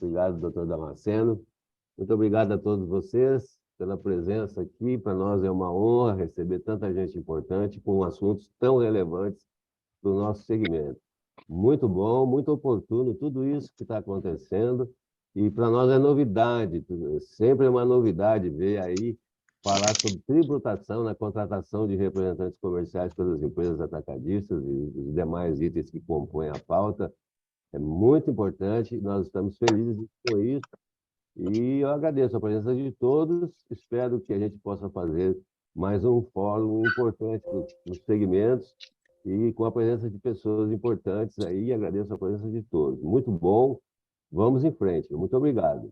Obrigado, doutor Damasceno. Muito obrigado a todos vocês pela presença aqui. Para nós é uma honra receber tanta gente importante com assuntos tão relevantes do nosso segmento. Muito bom, muito oportuno tudo isso que está acontecendo. E para nós é novidade, sempre é uma novidade ver aí falar sobre tributação na contratação de representantes comerciais pelas empresas atacadistas e os demais itens que compõem a pauta. É muito importante, nós estamos felizes com isso. E eu agradeço a presença de todos, espero que a gente possa fazer mais um fórum importante nos segmentos e com a presença de pessoas importantes aí, agradeço a presença de todos. Muito bom, vamos em frente. Muito obrigado.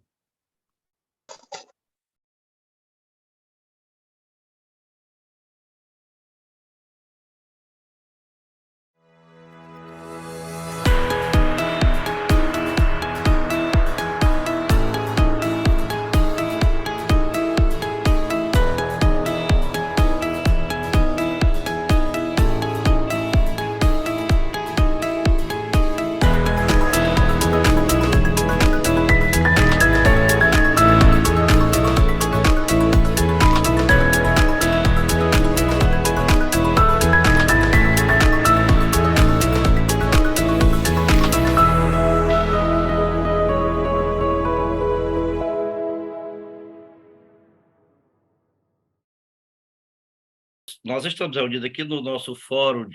Nós estamos reunidos aqui no nosso fórum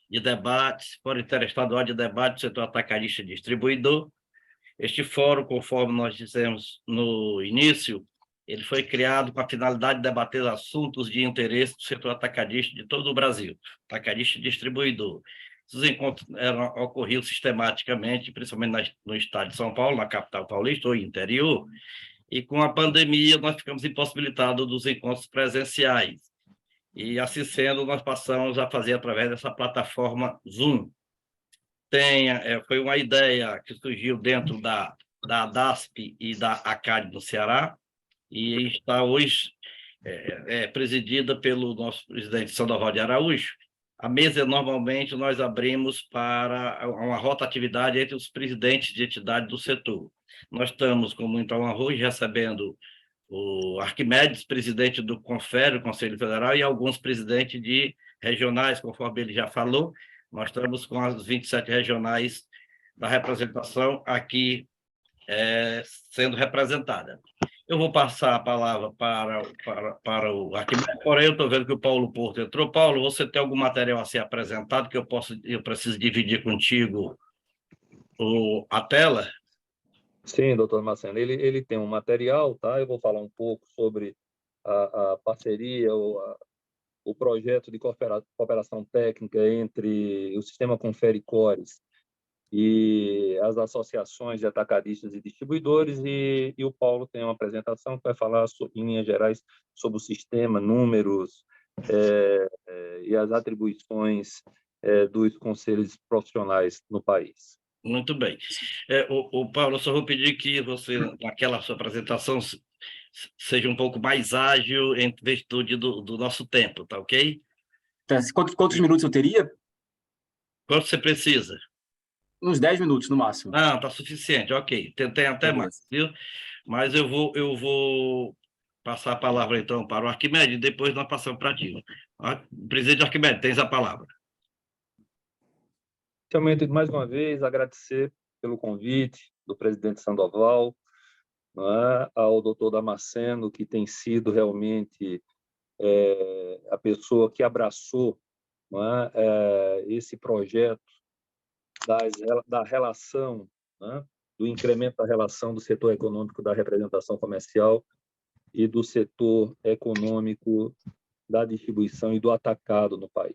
de debates, Fórum Interestadual de Debate do Setor Atacadista e Distribuidor. Este fórum, conforme nós dissemos no início, ele foi criado com a finalidade de debater assuntos de interesse do setor atacadista de todo o Brasil, atacadista e distribuidor. Esses encontros ocorriam sistematicamente, principalmente no estado de São Paulo, na capital paulista ou interior, e com a pandemia nós ficamos impossibilitados dos encontros presenciais. E, assim sendo, nós passamos a fazer através dessa plataforma Zoom. Foi uma ideia que surgiu dentro da ADASP e da ACAD do Ceará, e está hoje presidida pelo nosso presidente Sandoval de Araújo. A mesa, normalmente, nós abrimos para uma rotatividade entre os presidentes de entidade do setor. Nós estamos, com muita honra, hoje recebendo o Arquimedes, presidente do CONFER, o Conselho Federal, e alguns presidentes de regionais, conforme ele já falou. Nós estamos com as 27 regionais da representação aqui sendo representada. Eu vou passar a palavra para o Arquimedes, porém eu estou vendo que o Paulo Porto entrou. Paulo, você tem algum material a ser apresentado que eu preciso dividir contigo a tela? Sim, doutor Marcelo, ele tem um material, tá? Eu vou falar um pouco sobre a parceria, o projeto de cooperação técnica entre o Sistema Confere Cores e as associações de atacadistas e distribuidores, e o Paulo tem uma apresentação que vai falar, em linhas gerais, sobre o sistema, números e as atribuições dos conselhos profissionais no país. Muito bem. Paulo, eu só vou pedir que você, naquela sua apresentação, seja um pouco mais ágil em virtude do nosso tempo, tá ok? Tá. Quantos minutos eu teria? Quanto você precisa? Uns 10 minutos, no máximo. Ah, tá suficiente, ok. Tem até mais, viu? Mas eu vou passar a palavra, então, para o Arquimedes, e depois nós passamos para ti. Presidente Arquimedes, tens a palavra. Inicialmente, mais uma vez, agradecer pelo convite do presidente Sandoval, ao doutor Damasceno, que tem sido realmente a pessoa que abraçou esse projeto da relação, do incremento da relação do setor econômico da representação comercial e do setor econômico da distribuição e do atacado no país.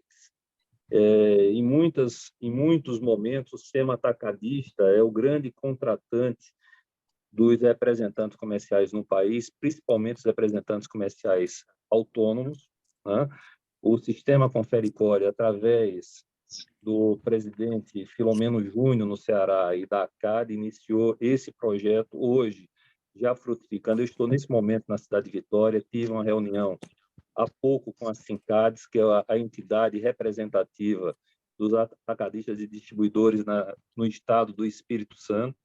Em muitos momentos, o sistema atacadista é o grande contratante dos representantes comerciais no país, principalmente os representantes comerciais autônomos. O sistema Confere Core, através do presidente Filomeno Júnior no Ceará e da ACAD, iniciou esse projeto hoje, já frutificando. Eu estou nesse momento na cidade de Vitória, tive uma reunião há pouco com a Sincades, que é a entidade representativa dos atacadistas e distribuidores no estado do Espírito Santo,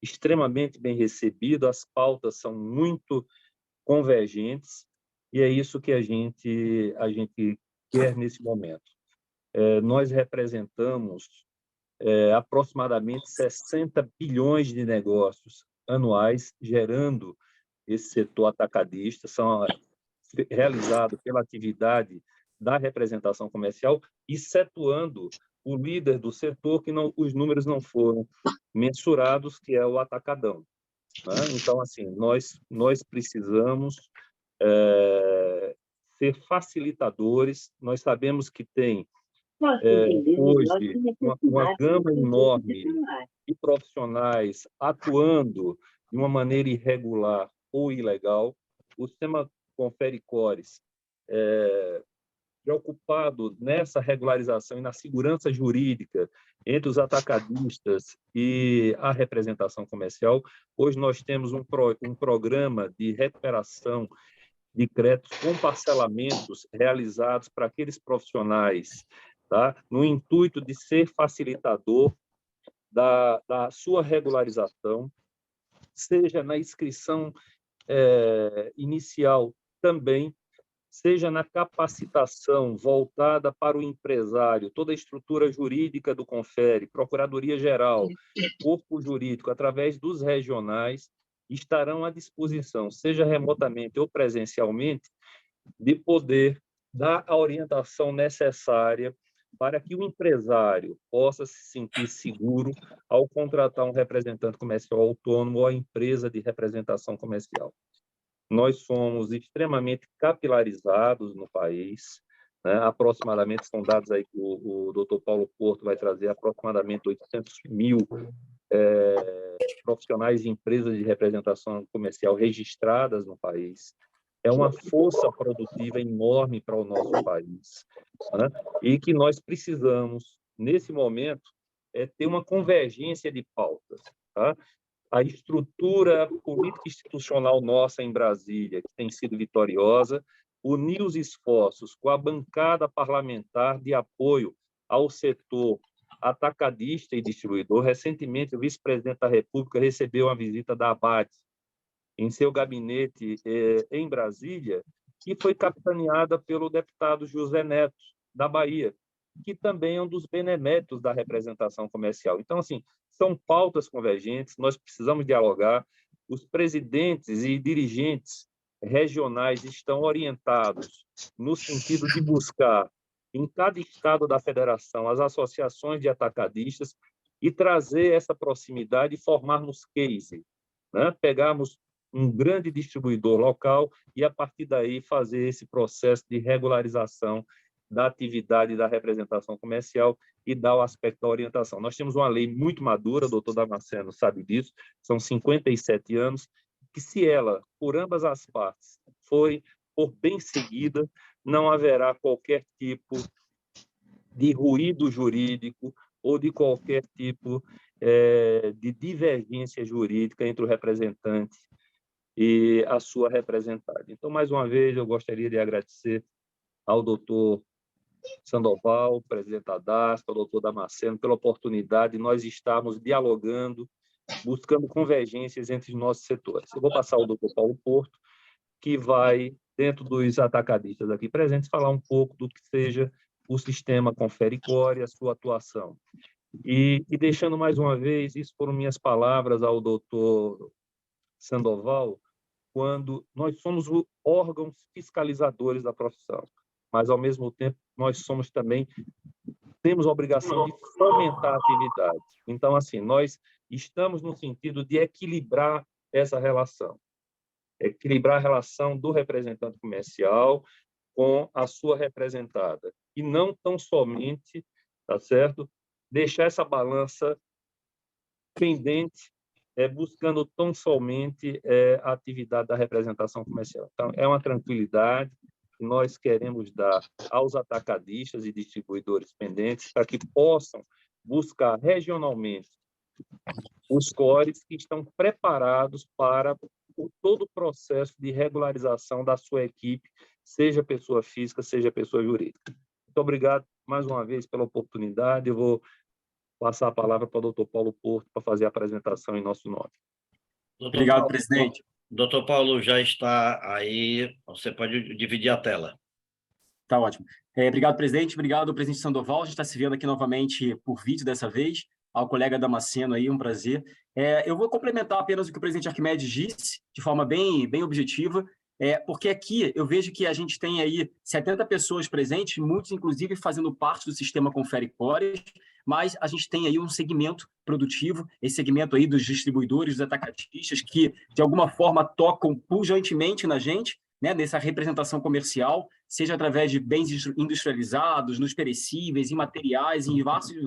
extremamente bem recebido, as pautas são muito convergentes, e é isso que a gente quer nesse momento. Nós representamos aproximadamente 60 bilhões de negócios anuais, gerando esse setor atacadista, são realizados pela atividade da representação comercial, excetuando o líder do setor, que não, os números não foram mensurados, que é o atacadão. Né? Então, assim, nós precisamos ser facilitadores. Nós sabemos que tem hoje uma gama enorme de profissionais atuando de uma maneira irregular ou ilegal. O sistema Confere Cores, preocupado nessa regularização e na segurança jurídica entre os atacadistas e a representação comercial. Hoje nós temos um programa de recuperação de créditos com parcelamentos realizados para aqueles profissionais, tá? No intuito de ser facilitador da sua regularização, seja na inscrição inicial também, seja na capacitação voltada para o empresário, toda a estrutura jurídica do Confere, Procuradoria-Geral, Corpo Jurídico, através dos regionais, estarão à disposição, seja remotamente ou presencialmente, de poder dar a orientação necessária para que o empresário possa se sentir seguro ao contratar um representante comercial autônomo ou a empresa de representação comercial. Nós somos extremamente capilarizados no país, né? Aproximadamente, são dados aí que o Dr. Paulo Porto vai trazer, aproximadamente 800 mil profissionais de empresas de representação comercial registradas no país. É uma força produtiva enorme para o nosso país, né? E que nós precisamos, nesse momento, ter uma convergência de pautas, tá? A estrutura política institucional nossa em Brasília, que tem sido vitoriosa, unir os esforços com a bancada parlamentar de apoio ao setor atacadista e distribuidor. Recentemente, o vice-presidente da República recebeu uma visita da ABAT em seu gabinete em Brasília, que foi capitaneada pelo deputado José Neto, da Bahia, que também é um dos beneméritos da representação comercial. Então, assim, são pautas convergentes, nós precisamos dialogar. Os presidentes e dirigentes regionais estão orientados no sentido de buscar, em cada estado da federação, as associações de atacadistas e trazer essa proximidade e formarmos case, né? Pegarmos um grande distribuidor local e, a partir daí, fazer esse processo de regularização da atividade da representação comercial e dar o aspecto da orientação. Nós temos uma lei muito madura, o doutor Damasceno sabe disso, são 57 anos, que se ela, por ambas as partes, for bem seguida, não haverá qualquer tipo de ruído jurídico ou de qualquer tipo de divergência jurídica entre o representante e a sua representada. Então, mais uma vez, eu gostaria de agradecer ao doutor Sandoval, presidente da DASP, ao doutor Damasceno, pela oportunidade de nós estarmos dialogando, buscando convergências entre os nossos setores. Eu vou passar ao doutor Paulo Porto, que vai, dentro dos atacadistas aqui presentes, falar um pouco do que seja o sistema Confere Core e a sua atuação. E deixando mais uma vez, isso foram minhas palavras ao doutor Sandoval, quando nós somos órgãos fiscalizadores da profissão, mas, ao mesmo tempo, nós somos também, temos a obrigação de fomentar a atividade. Então, assim, nós estamos no sentido de equilibrar essa relação, equilibrar a relação do representante comercial com a sua representada, e não tão somente, tá certo, deixar essa balança pendente, buscando tão somente a atividade da representação comercial. Então, é uma tranquilidade que nós queremos dar aos atacadistas e distribuidores pendentes para que possam buscar regionalmente os cores que estão preparados para todo o processo de regularização da sua equipe, seja pessoa física, seja pessoa jurídica. Muito obrigado mais uma vez pela oportunidade. Eu vou passar a palavra para o doutor Paulo Porto para fazer a apresentação em nosso nome. Obrigado, presidente. Doutor Paulo já está aí, você pode dividir a tela. Tá ótimo. Obrigado, presidente. Obrigado, presidente Sandoval. A gente está se vendo aqui novamente por vídeo dessa vez. Ao colega Damasceno aí, um prazer. Eu vou complementar apenas o que o presidente Arquimedes disse, de forma bem objetiva, porque aqui eu vejo que a gente tem aí 70 pessoas presentes, muitos, inclusive, fazendo parte do sistema Confere Cores, mas a gente tem aí um segmento produtivo, esse segmento aí dos distribuidores, dos atacadistas, que, de alguma forma, tocam pujantemente na gente, né, nessa representação comercial, seja através de bens industrializados, nos perecíveis, em materiais, em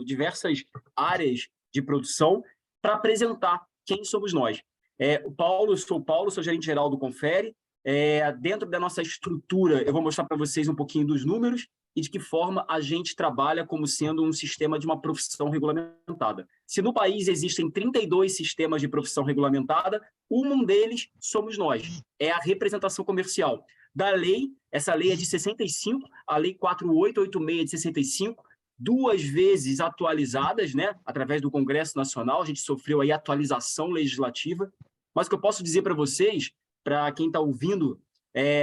diversas áreas de produção, para apresentar quem somos nós. Sou o Paulo, sou gerente-geral do Confere. Dentro da nossa estrutura, eu vou mostrar para vocês um pouquinho dos números e de que forma a gente trabalha como sendo um sistema de uma profissão regulamentada. Se no país existem 32 sistemas de profissão regulamentada, um deles somos nós, é a representação comercial. Da lei, essa lei é de 65, a lei 4886 de 65, 2 vezes atualizadas, né, através do Congresso Nacional, a gente sofreu aí atualização legislativa, mas o que eu posso dizer para vocês, para quem está ouvindo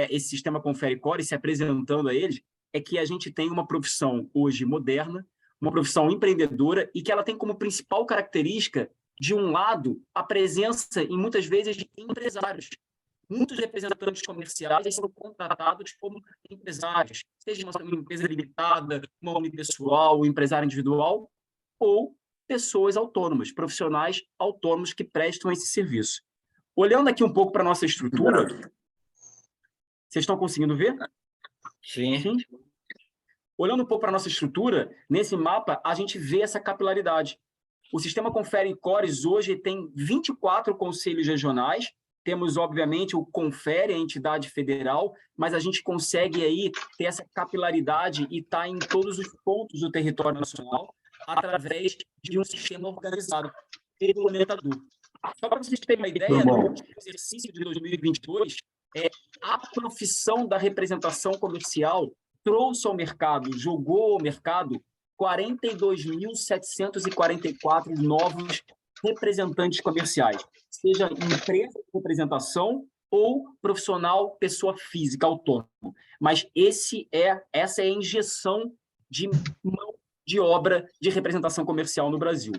esse sistema Confere Core, se apresentando a eles, é que a gente tem uma profissão hoje moderna, uma profissão empreendedora e que ela tem como principal característica, de um lado, a presença, em muitas vezes, de empresários. Muitos representantes comerciais são contratados como empresários, seja uma empresa limitada, uma unipessoal, um empresário individual, ou pessoas autônomas, profissionais autônomos que prestam esse serviço. Olhando aqui um pouco para a nossa estrutura, vocês estão conseguindo ver? Sim. Sim. Olhando um pouco para a nossa estrutura, nesse mapa, a gente vê essa capilaridade. O sistema Confere Cores hoje tem 24 conselhos regionais, temos, obviamente, o Confere, a entidade federal, mas a gente consegue aí ter essa capilaridade e estar em todos os pontos do território nacional através de um sistema organizado, regulamentador. Só para vocês terem uma ideia, no exercício de 2022, a profissão da representação comercial trouxe ao mercado, jogou ao mercado 42.744 novos representantes comerciais, seja empresa de representação ou profissional, pessoa física, autônomo. Mas essa é a injeção de mão de obra de representação comercial no Brasil.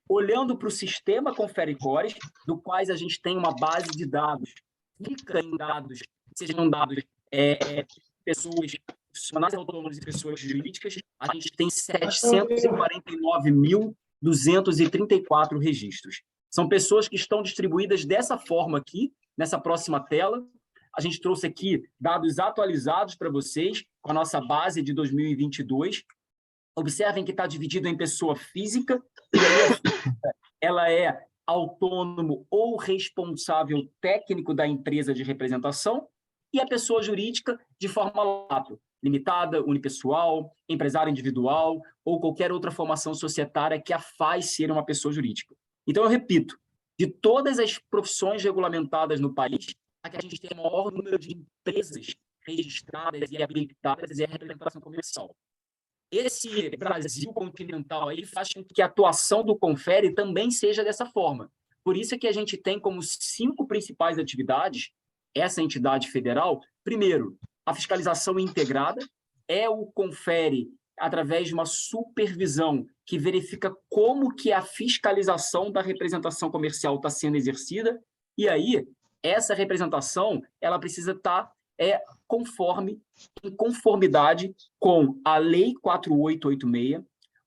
Olhando para o sistema Confere Cores, do quais a gente tem uma base de dados, rica em dados, sejam dados pessoas profissionais autônomos e pessoas jurídicas, a gente tem 749.234 registros. São pessoas que estão distribuídas dessa forma aqui, nessa próxima tela. A gente trouxe aqui dados atualizados para vocês, com a nossa base de 2022. Observem que está dividido em pessoa física, e aí ela é autônomo ou responsável técnico da empresa de representação, e a pessoa jurídica de forma lato, limitada, unipessoal, empresário individual ou qualquer outra formação societária que a faz ser uma pessoa jurídica. Então, eu repito, de todas as profissões regulamentadas no país, a que a gente tem o maior número de empresas registradas e habilitadas é a representação comercial. Esse Brasil continental aí faz com que a atuação do Confere também seja dessa forma. Por isso é que a gente tem como 5 principais atividades essa entidade federal. Primeiro, a fiscalização integrada é o Confere através de uma supervisão que verifica como que a fiscalização da representação comercial está sendo exercida, e aí essa representação ela precisa estar em conformidade com a Lei 4886,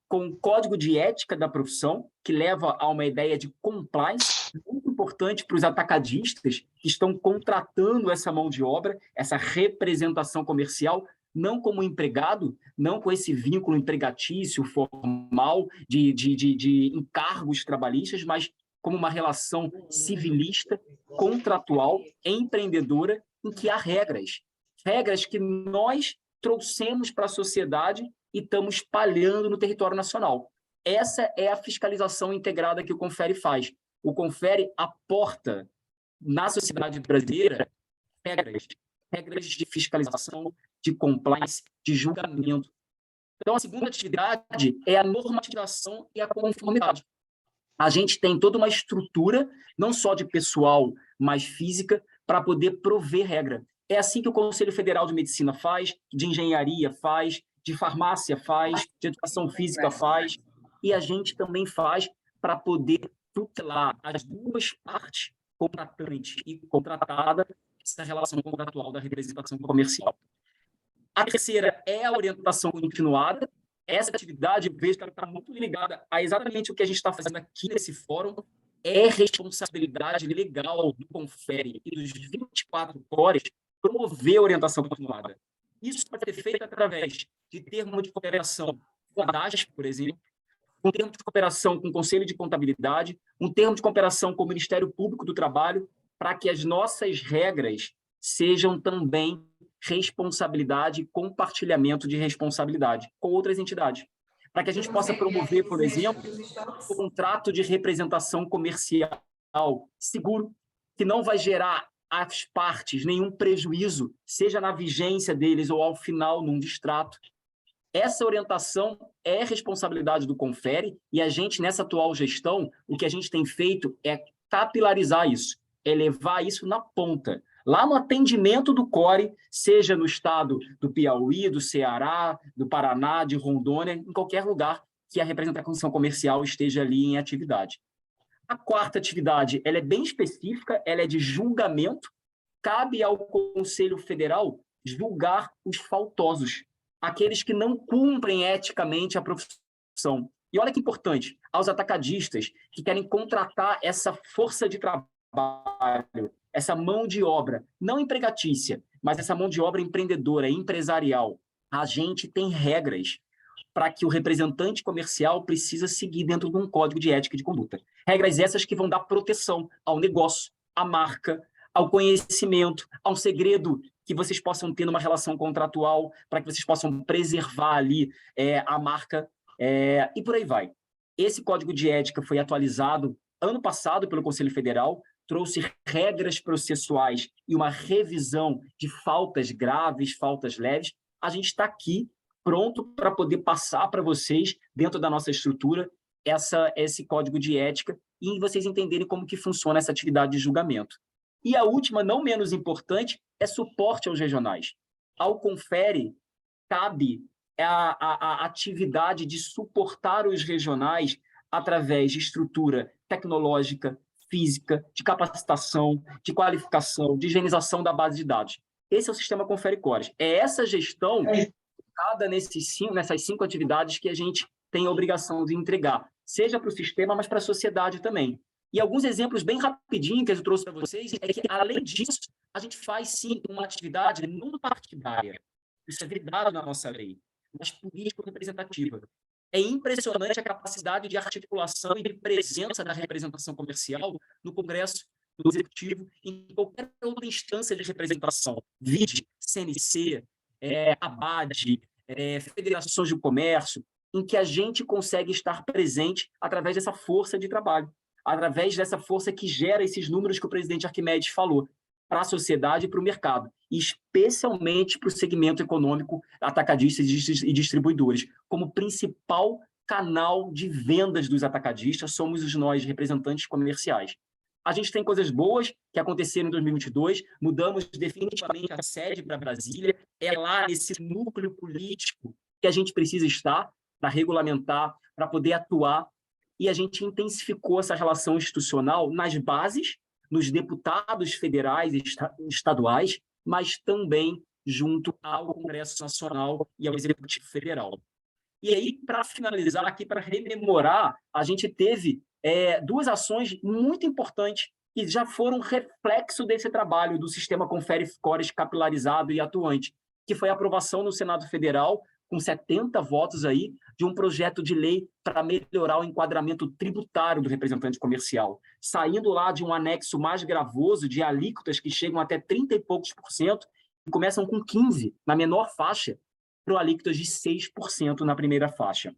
com o Código de Ética da Profissão, que leva a uma ideia de compliance, muito importante para os atacadistas que estão contratando essa mão de obra, essa representação comercial, não como empregado, não com esse vínculo empregatício formal de encargos trabalhistas, mas como uma relação civilista, contratual, empreendedora, em que há regras que nós trouxemos para a sociedade e estamos espalhando no território nacional. Essa é a fiscalização integrada que o Confere faz. O Confere aporta na sociedade brasileira regras de fiscalização, de compliance, de julgamento. Então, a segunda atividade é a normatização e a conformidade. A gente tem toda uma estrutura, não só de pessoal, mas física, para poder prover regra. É assim que o Conselho Federal de Medicina faz, de Engenharia faz, de Farmácia faz, de Educação Física faz, e a gente também faz para poder tutelar as duas partes, contratante e contratada, essa relação contratual da representação comercial. A terceira é a orientação continuada. Essa atividade, eu vejo que ela está muito ligada a exatamente o que a gente está fazendo aqui nesse fórum, é responsabilidade legal do Confere e dos 24 cores promover a orientação continuada. Isso pode ser feito através de termo de cooperação com a DASP, por exemplo, um termo de cooperação com o Conselho de Contabilidade, um termo de cooperação com o Ministério Público do Trabalho, para que as nossas regras sejam também responsabilidade e compartilhamento de responsabilidade com outras entidades. Para que a gente possa promover, por exemplo, um contrato de representação comercial seguro, que não vai gerar às partes nenhum prejuízo, seja na vigência deles ou ao final, num distrato. Essa orientação é responsabilidade do Confere e a gente, nessa atual gestão, o que a gente tem feito é capilarizar isso, é levar isso na ponta. Lá no atendimento do CORE, seja no estado do Piauí, do Ceará, do Paraná, de Rondônia, em qualquer lugar que a representação comercial esteja ali em atividade. A quarta atividade, ela é bem específica, ela é de julgamento. Cabe ao Conselho Federal julgar os faltosos, aqueles que não cumprem eticamente a profissão. E olha que importante, aos atacadistas que querem contratar essa força de trabalho, essa mão de obra, não empregatícia, mas essa mão de obra empreendedora, empresarial. A gente tem regras para que o representante comercial precisa seguir dentro de um código de ética e de conduta. Regras essas que vão dar proteção ao negócio, à marca, ao conhecimento, ao segredo que vocês possam ter numa relação contratual, para que vocês possam preservar ali a marca, e por aí vai. Esse código de ética foi atualizado ano passado pelo Conselho Federal, trouxe regras processuais e uma revisão de faltas graves, faltas leves. A gente está aqui pronto para poder passar para vocês, dentro da nossa estrutura, esse código de ética e vocês entenderem como que funciona essa atividade de julgamento. E a última, não menos importante, é suporte aos regionais. Ao Confere, cabe a atividade de suportar os regionais através de estrutura tecnológica, física, de capacitação, de qualificação, de higienização da base de dados. Esse é o sistema Confere Cores. É essa gestão focada nessas 5 atividades que a gente tem a obrigação de entregar, seja para o sistema, mas para a sociedade também. E alguns exemplos bem rapidinho que eu trouxe para vocês é que, além disso, a gente faz, sim, uma atividade não partidária. Isso é vedado na nossa lei, mas político-representativa. É impressionante a capacidade de articulação e de presença da representação comercial no Congresso, no Executivo, em qualquer outra instância de representação. VID, CNC, ABAD, federações de comércio, em que a gente consegue estar presente através dessa força de trabalho, através dessa força que gera esses números que o presidente Arquimedes falou, para a sociedade e para o mercado, e especialmente para o segmento econômico, atacadistas e distribuidores. Como principal canal de vendas dos atacadistas, somos nós, representantes comerciais. A gente tem coisas boas que aconteceram em 2022, mudamos definitivamente a sede para Brasília, é lá nesse núcleo político que a gente precisa estar para regulamentar, para poder atuar, e a gente intensificou essa relação institucional nas bases, nos deputados federais e estaduais, mas também junto ao Congresso Nacional e ao Executivo Federal. E aí, para finalizar aqui, para rememorar, a gente teve 2 ações muito importantes que já foram reflexo desse trabalho do sistema Confere Cores capilarizado e atuante, que foi a aprovação no Senado Federal, com 70 votos aí, de um projeto de lei para melhorar o enquadramento tributário do representante comercial, saindo lá de um anexo mais gravoso de alíquotas que chegam até 30 e poucos %, e começam com 15% na menor faixa, para alíquotas de 6% na primeira faixa.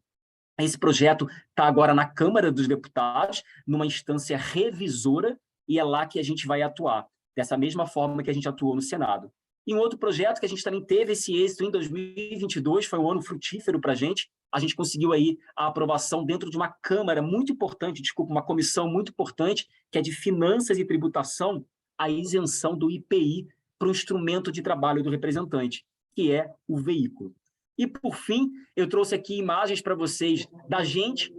Esse projeto está agora na Câmara dos Deputados, numa instância revisora, e é lá que a gente vai atuar, dessa mesma forma que a gente atuou no Senado. E um outro projeto que a gente também teve esse êxito em 2022, foi um ano frutífero para a gente conseguiu aí a aprovação dentro de uma Câmara muito importante, desculpa, uma comissão muito importante, que é de Finanças e Tributação, a isenção do IPI para o instrumento de trabalho do representante, que é o veículo. E, por fim, eu trouxe aqui imagens para vocês da gente,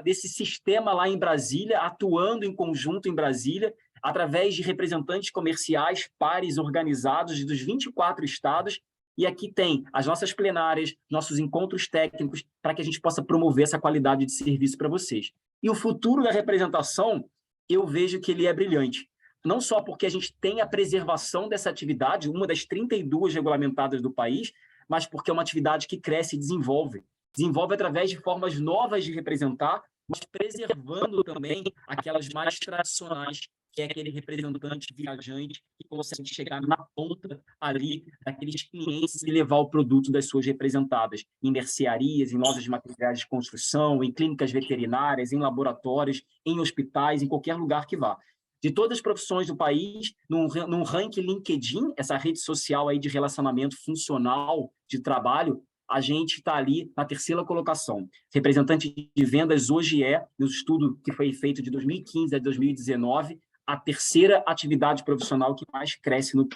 desse sistema lá em Brasília, atuando em conjunto em Brasília, através de representantes comerciais, pares organizados dos 24 estados, e aqui tem as nossas plenárias, nossos encontros técnicos, para que a gente possa promover essa qualidade de serviço para vocês. E o futuro da representação, eu vejo que ele é brilhante. Não só porque a gente tem a preservação dessa atividade, uma das 32 regulamentadas do país, mas porque é uma atividade que cresce e desenvolve. Desenvolve através de formas novas de representar, mas preservando também aquelas mais tradicionais, que é aquele representante viajante que consegue chegar na ponta ali daqueles clientes e levar o produto das suas representadas em mercearias, em lojas de materiais de construção, em clínicas veterinárias, em laboratórios, em hospitais, em qualquer lugar que vá. De todas as profissões do país, num ranking LinkedIn, essa rede social aí de relacionamento funcional de trabalho, a gente está ali na terceira colocação. Representante de vendas hoje no estudo que foi feito de 2015 a 2019, a terceira atividade profissional que mais cresce no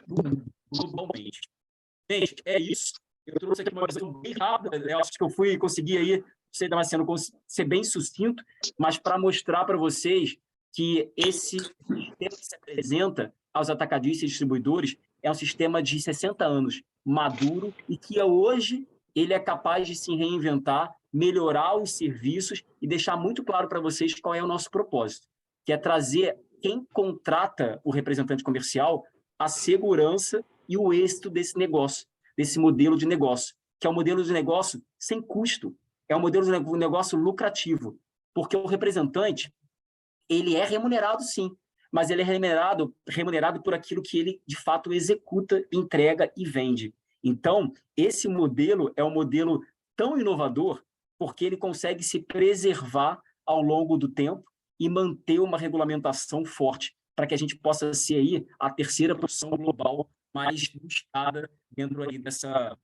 globalmente. Gente, é isso. Eu trouxe aqui uma visão bem rápida, eu acho que eu consegui aí, você Damasceno, ser bem sucinto, mas para mostrar para vocês que esse sistema que se apresenta aos atacadistas e distribuidores é um sistema de 60 anos, maduro, e que hoje ele é capaz de se reinventar, melhorar os serviços e deixar muito claro para vocês qual é o nosso propósito, que é trazer quem contrata o representante comercial a segurança e o êxito desse negócio, desse modelo de negócio, que é um modelo de negócio sem custo, é um modelo de negócio lucrativo, porque o representante ele é remunerado, sim, mas ele é remunerado por aquilo que ele, de fato, executa, entrega e vende. Então, esse modelo é um modelo tão inovador porque ele consegue se preservar ao longo do tempo e manter uma regulamentação forte para que a gente possa ser aí a terceira profissão global mais buscada dentro aí dessa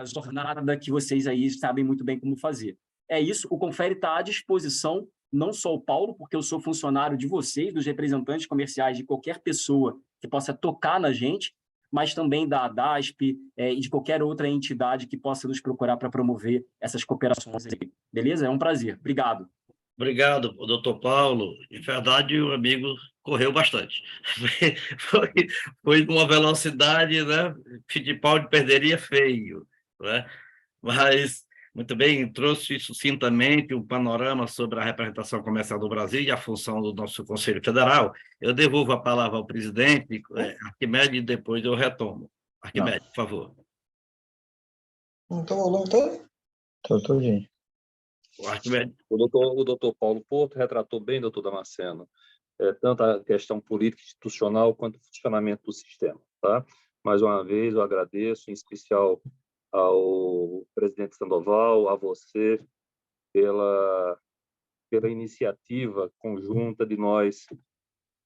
jornada que vocês aí sabem muito bem como fazer. É isso, o Confere está à disposição, não só o Paulo, porque eu sou funcionário de vocês, dos representantes comerciais, de qualquer pessoa que possa tocar na gente, mas também da ADASP e de qualquer outra entidade que possa nos procurar para promover essas cooperações aí. Beleza? É um prazer. Obrigado. Obrigado, doutor Paulo. Em verdade, o amigo correu bastante. Foi de uma velocidade, né? Fittipaldi perderia feio, né? Mas, muito bem, trouxe sucintamente um panorama sobre a representação comercial do Brasil e a função do nosso Conselho Federal. Eu devolvo a palavra ao presidente, Arquimedes, e depois eu retomo. Arquimedes, por favor. Então, ao longo todo? Gente. O doutor Paulo Porto retratou bem, doutor Damasceno, tanto a questão política institucional quanto o funcionamento do sistema. Tá? Mais uma vez, eu agradeço, em especial ao presidente Sandoval, a você, pela iniciativa conjunta de nós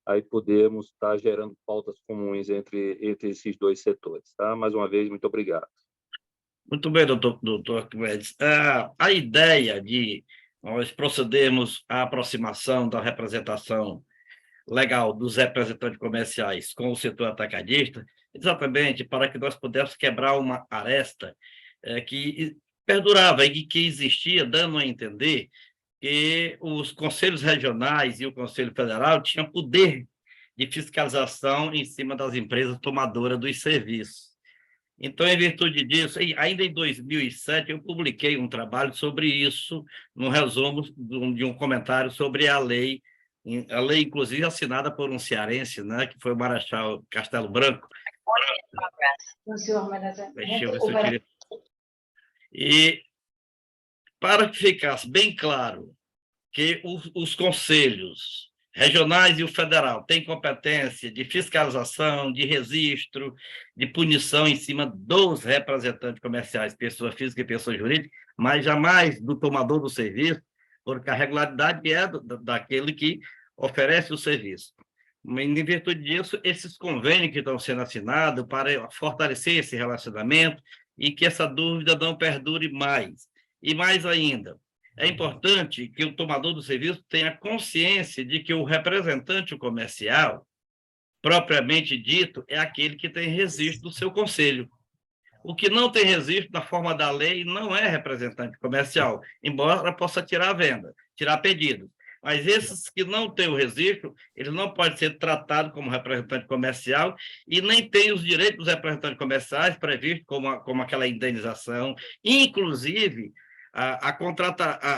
aí podermos estar gerando pautas comuns entre esses dois setores. Tá? Mais uma vez, muito obrigado. Muito bem, doutor Arquimedes. A ideia de nós procedermos à aproximação da representação legal dos representantes comerciais com o setor atacadista, exatamente para que nós pudéssemos quebrar uma aresta que perdurava e que existia, dando a entender que os conselhos regionais e o Conselho Federal tinham poder de fiscalização em cima das empresas tomadoras dos serviços. Então, em virtude disso, ainda em 2007, eu publiquei um trabalho sobre isso, no resumo de um comentário sobre a lei, inclusive, assinada por um cearense, né, que foi o Marechal Castelo Branco. E, para que ficasse bem claro que os conselhos regionais e o federal têm competência de fiscalização, de registro, de punição em cima dos representantes comerciais, pessoa física e pessoa jurídica, mas jamais do tomador do serviço, porque a regularidade é daquele que oferece o serviço. Em virtude disso, esses convênios que estão sendo assinados para fortalecer esse relacionamento e que essa dúvida não perdure mais. E mais ainda, é importante que o tomador do serviço tenha consciência de que o representante comercial, propriamente dito, é aquele que tem registro do seu conselho. O que não tem registro na forma da lei não é representante comercial, embora possa tirar a venda, tirar pedido. Mas esses que não têm o registro, eles não podem ser tratados como representante comercial e nem têm os direitos dos representantes comerciais previstos como aquela indenização. Inclusive,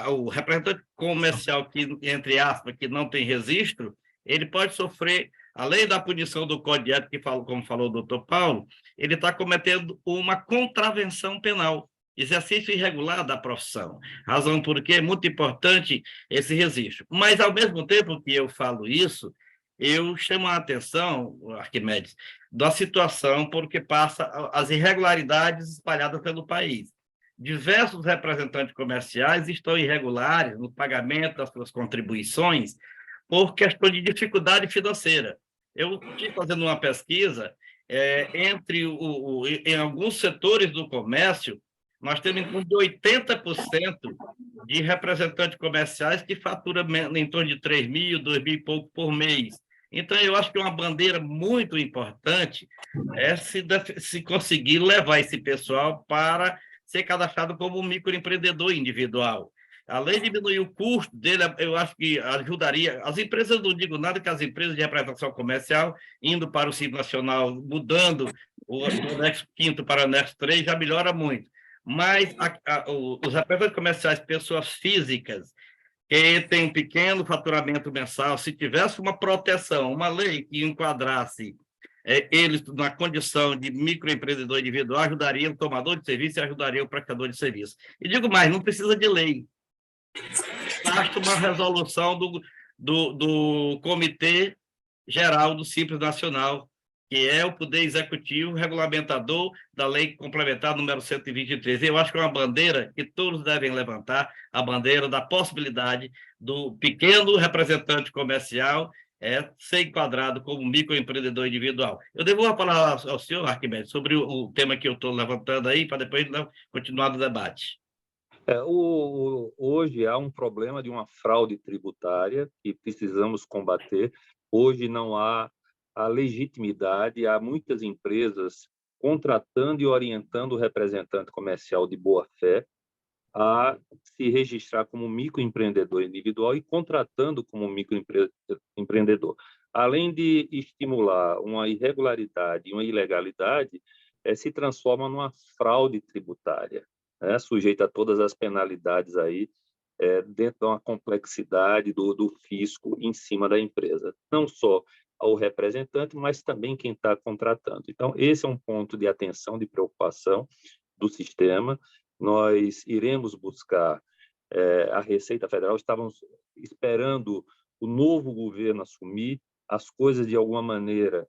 o representante comercial que, entre aspas, que não tem registro, ele pode sofrer, além da punição do Código de Ética, como falou o doutor Paulo, ele está cometendo uma contravenção penal, exercício irregular da profissão, razão porque é muito importante esse registro. Mas, ao mesmo tempo que eu falo isso, eu chamo a atenção, Arquimedes, da situação porque passa as irregularidades espalhadas pelo país. Diversos representantes comerciais estão irregulares no pagamento das suas contribuições por questão de dificuldade financeira. Eu estive fazendo uma pesquisa em alguns setores do comércio, nós temos em torno de 80% de representantes comerciais que faturam em torno de 3 mil, 2 mil e pouco por mês. Então, eu acho que uma bandeira muito importante é se conseguir levar esse pessoal para ser cadastrado como um microempreendedor individual. Além de diminuir o custo dele, eu acho que ajudaria. As empresas, não digo nada que as empresas de representação comercial, indo para o Simples Nacional, mudando do anexo 5º para o anexo 3, já melhora muito. Mas os representantes comerciais, pessoas físicas, que têm um pequeno faturamento mensal, se tivesse uma proteção, uma lei que enquadrasse eles na condição de microempreendedor individual, ajudaria o tomador de serviço e ajudaria o prestador de serviço. E digo mais, não precisa de lei. Basta uma resolução do Comitê Geral do Simples Nacional, que é o Poder Executivo regulamentador da Lei Complementar número 123. Eu acho que é uma bandeira que todos devem levantar, a bandeira da possibilidade do pequeno representante comercial ser enquadrado como microempreendedor individual. Eu devolvo a palavra ao senhor, Arquimedes, sobre o tema que eu estou levantando aí, para depois continuar o debate. Hoje há um problema de uma fraude tributária que precisamos combater. Hoje não há a legitimidade, há muitas empresas contratando e orientando o representante comercial de boa-fé a se registrar como microempreendedor individual e contratando como microempreendedor. Além de estimular uma irregularidade e uma ilegalidade, se transforma numa fraude tributária, sujeita a todas as penalidades aí, dentro de uma complexidade do fisco em cima da empresa. Não só ao representante, mas também quem está contratando. Então, esse é um ponto de atenção, de preocupação do sistema. Nós iremos buscar a Receita Federal, estávamos esperando o novo governo assumir, as coisas de alguma maneira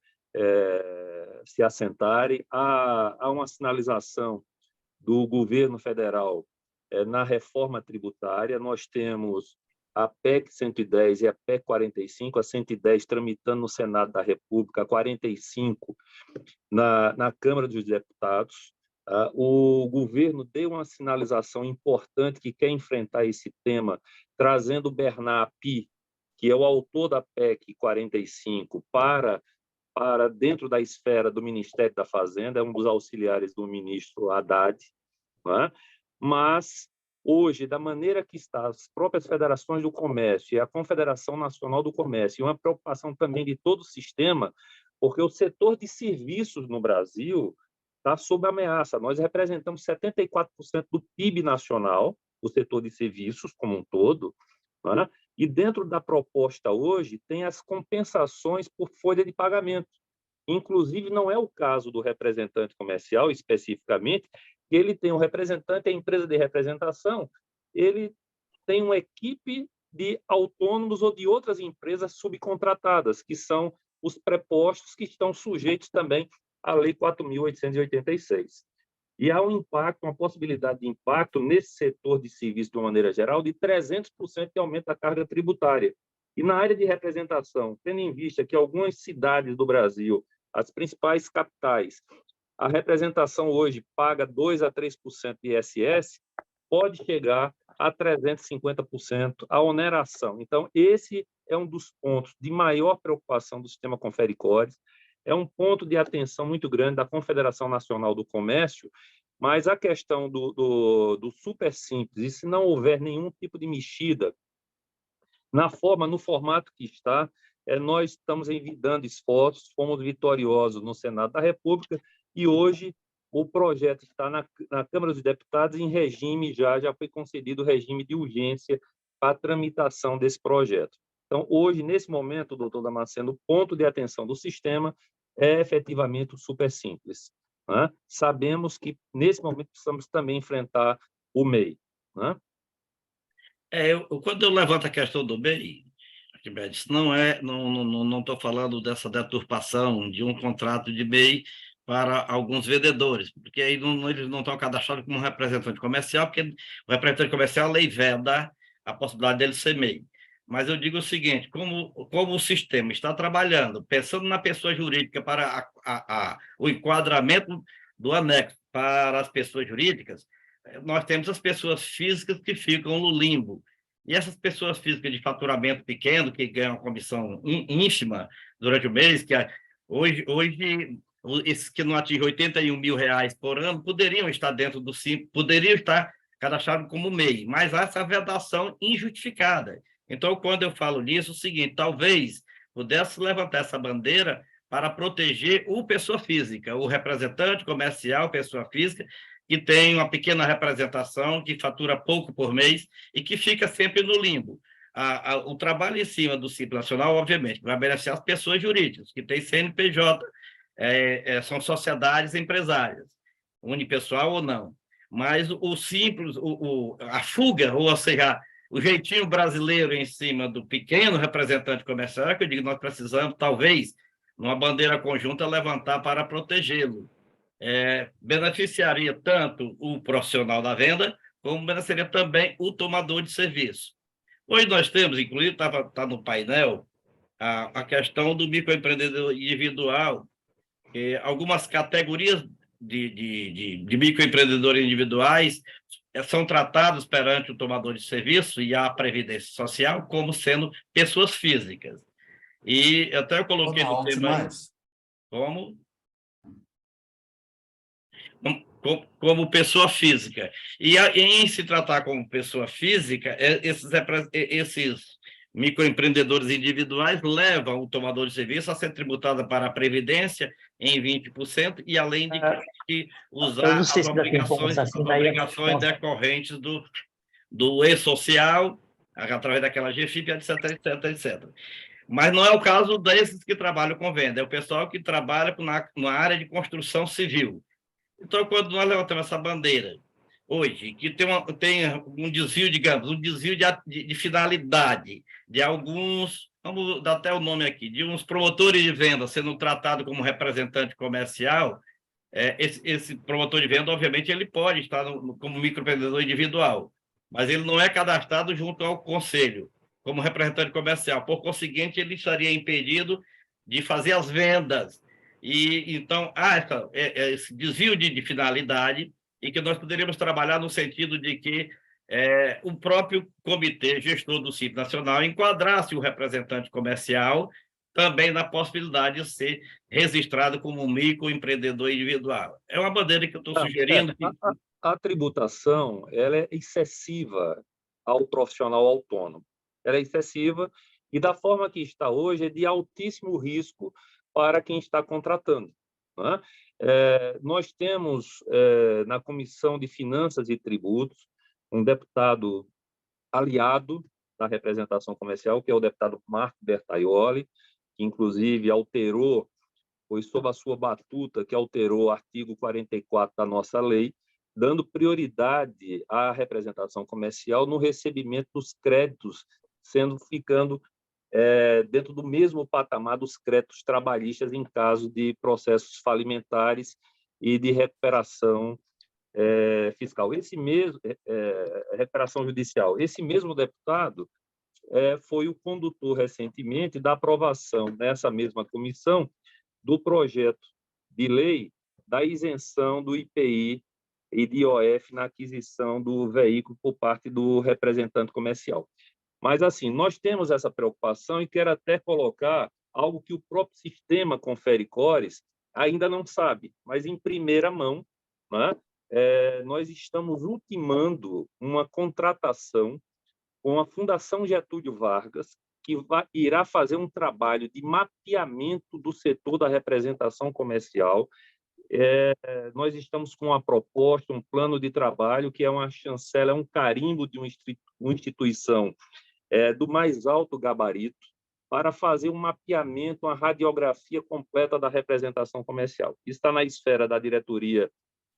se assentarem. Há uma sinalização do governo federal na reforma tributária. Nós temos a PEC 110 e a PEC 45, a 110 tramitando no Senado da República, a 45 na Câmara dos Deputados. O governo deu uma sinalização importante que quer enfrentar esse tema, trazendo o Bernard Api, que é o autor da PEC 45, para dentro da esfera do Ministério da Fazenda, é um dos auxiliares do ministro Haddad, né? Mas, hoje, da maneira que está, as próprias federações do comércio e a Confederação Nacional do Comércio, e uma preocupação também de todo o sistema, porque o setor de serviços no Brasil está sob ameaça. Nós representamos 74% do PIB nacional, o setor de serviços como um todo, né? E dentro da proposta hoje tem as compensações por folha de pagamento. Inclusive, não é o caso do representante comercial, especificamente, que ele tem um representante, a empresa de representação, ele tem uma equipe de autônomos ou de outras empresas subcontratadas, que são os prepostos que estão sujeitos também à Lei 4.886. E há um impacto, uma possibilidade de impacto nesse setor de serviço, de uma maneira geral, de 300% de aumento da carga tributária. E na área de representação, tendo em vista que algumas cidades do Brasil, as principais capitais, a representação hoje paga 2 a 3% de ISS, pode chegar a 350% a oneração. Então, esse é um dos pontos de maior preocupação do sistema Confere Cores, é um ponto de atenção muito grande da Confederação Nacional do Comércio, mas a questão do super simples, e se não houver nenhum tipo de mexida no formato que está, nós estamos envidando esforços, fomos vitoriosos no Senado da República e hoje o projeto está na Câmara dos Deputados em regime, já foi concedido o regime de urgência para a tramitação desse projeto. Então, hoje, nesse momento, doutor Damasceno, o ponto de atenção do sistema é efetivamente o super simples. Né? Sabemos que, nesse momento, precisamos também enfrentar o MEI. Né? Quando eu levanto a questão do MEI, Arquimedes, não estou falando dessa deturpação de um contrato de MEI para alguns vendedores, porque aí eles não estão cadastrados como representante comercial, porque o representante comercial, a lei veda a possibilidade dele ser MEI. Mas eu digo o seguinte, como o sistema está trabalhando, pensando na pessoa jurídica para o enquadramento do anexo para as pessoas jurídicas, nós temos as pessoas físicas que ficam no limbo. E essas pessoas físicas de faturamento pequeno, que ganham uma comissão ínfima durante o mês, que hoje esses que não atingem R$81 mil por ano poderiam estar dentro do Simples, poderiam estar cadastrados como MEI, mas há essa vedação injustificada. Então, quando eu falo nisso, é o seguinte, talvez pudesse levantar essa bandeira para proteger o pessoa física, o representante comercial, pessoa física, que tem uma pequena representação, que fatura pouco por mês e que fica sempre no limbo. O trabalho em cima do Simples Nacional, obviamente, vai beneficiar as pessoas jurídicas, que têm CNPJ, são sociedades empresárias, unipessoal ou não. Mas o Simples, a fuga, ou seja, o jeitinho brasileiro em cima do pequeno representante comercial, que eu digo, nós precisamos, talvez, numa bandeira conjunta, levantar para protegê-lo. Beneficiaria tanto o profissional da venda, como beneficiaria também o tomador de serviço. Hoje nós temos, inclusive, está no painel, a questão do microempreendedor individual, algumas categorias de microempreendedores individuais são tratados perante o tomador de serviço e a Previdência Social como sendo pessoas físicas. E até eu coloquei no tema como pessoa física. E em se tratar como pessoa física, esses microempreendedores individuais levam o tomador de serviço a ser tributado para a Previdência em 20%, e além de que usar as obrigações decorrentes do e-social, através daquela GFIP, etc, etc, etc. Mas não é o caso desses que trabalham com venda, é o pessoal que trabalha na área de construção civil. Então, quando nós levantamos essa bandeira hoje, que tem um desvio, digamos, um desvio de finalidade de alguns, vamos dar até o nome aqui, de uns promotores de venda sendo tratado como representante comercial, esse promotor de venda, obviamente, ele pode estar como microempreendedor individual, mas ele não é cadastrado junto ao conselho como representante comercial. Por conseguinte, ele estaria impedido de fazer as vendas. E então há esse desvio de finalidade, e que nós poderíamos trabalhar no sentido de que o próprio comitê gestor do Simples Nacional enquadrasse o representante comercial também na possibilidade de ser registrado como microempreendedor individual. É uma bandeira que eu estou sugerindo. A tributação ela é excessiva ao profissional autônomo. Ela é excessiva e, da forma que está hoje, é de altíssimo risco para quem está contratando. Né? Nós temos, na Comissão de Finanças e Tributos, um deputado aliado da representação comercial, que é o deputado Marco Bertaioli, que, inclusive, foi sob a sua batuta que alterou o artigo 44 da nossa lei, dando prioridade à representação comercial no recebimento dos créditos, ficando dentro do mesmo patamar dos créditos trabalhistas em caso de processos falimentares e de recuperação fiscal. Recuperação judicial. Esse mesmo deputado foi o condutor recentemente da aprovação nessa mesma comissão do projeto de lei da isenção do IPI e de IOF na aquisição do veículo por parte do representante comercial. Mas, assim, nós temos essa preocupação e quero até colocar algo que o próprio sistema Confere-Cores ainda não sabe, mas em primeira mão, né? Nós estamos ultimando uma contratação com a Fundação Getúlio Vargas, que irá fazer um trabalho de mapeamento do setor da representação comercial. Nós estamos com uma proposta, um plano de trabalho, que é uma chancela, é um carimbo de uma instituição do mais alto gabarito, para fazer um mapeamento, uma radiografia completa da representação comercial. Isso está na esfera da diretoria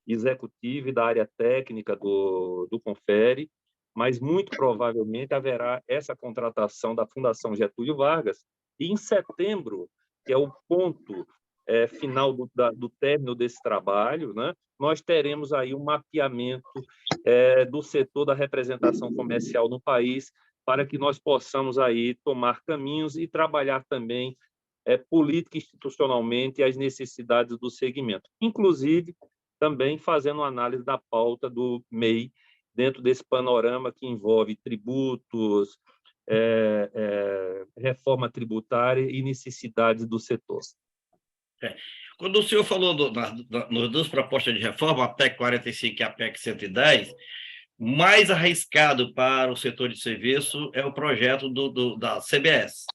executiva e da área técnica do Confere, mas muito provavelmente haverá essa contratação da Fundação Getúlio Vargas, e em setembro, que é o ponto final do término desse trabalho, né, nós teremos aí um mapeamento do setor da representação comercial no país, para que nós possamos aí tomar caminhos e trabalhar também política institucionalmente as necessidades do segmento, inclusive também fazendo uma análise da pauta do MEI dentro desse panorama que envolve tributos, reforma tributária e necessidades do setor. Quando o senhor falou nas duas propostas de reforma, a PEC 45 e a PEC 110, mais arriscado para o setor de serviço é o projeto da CBS.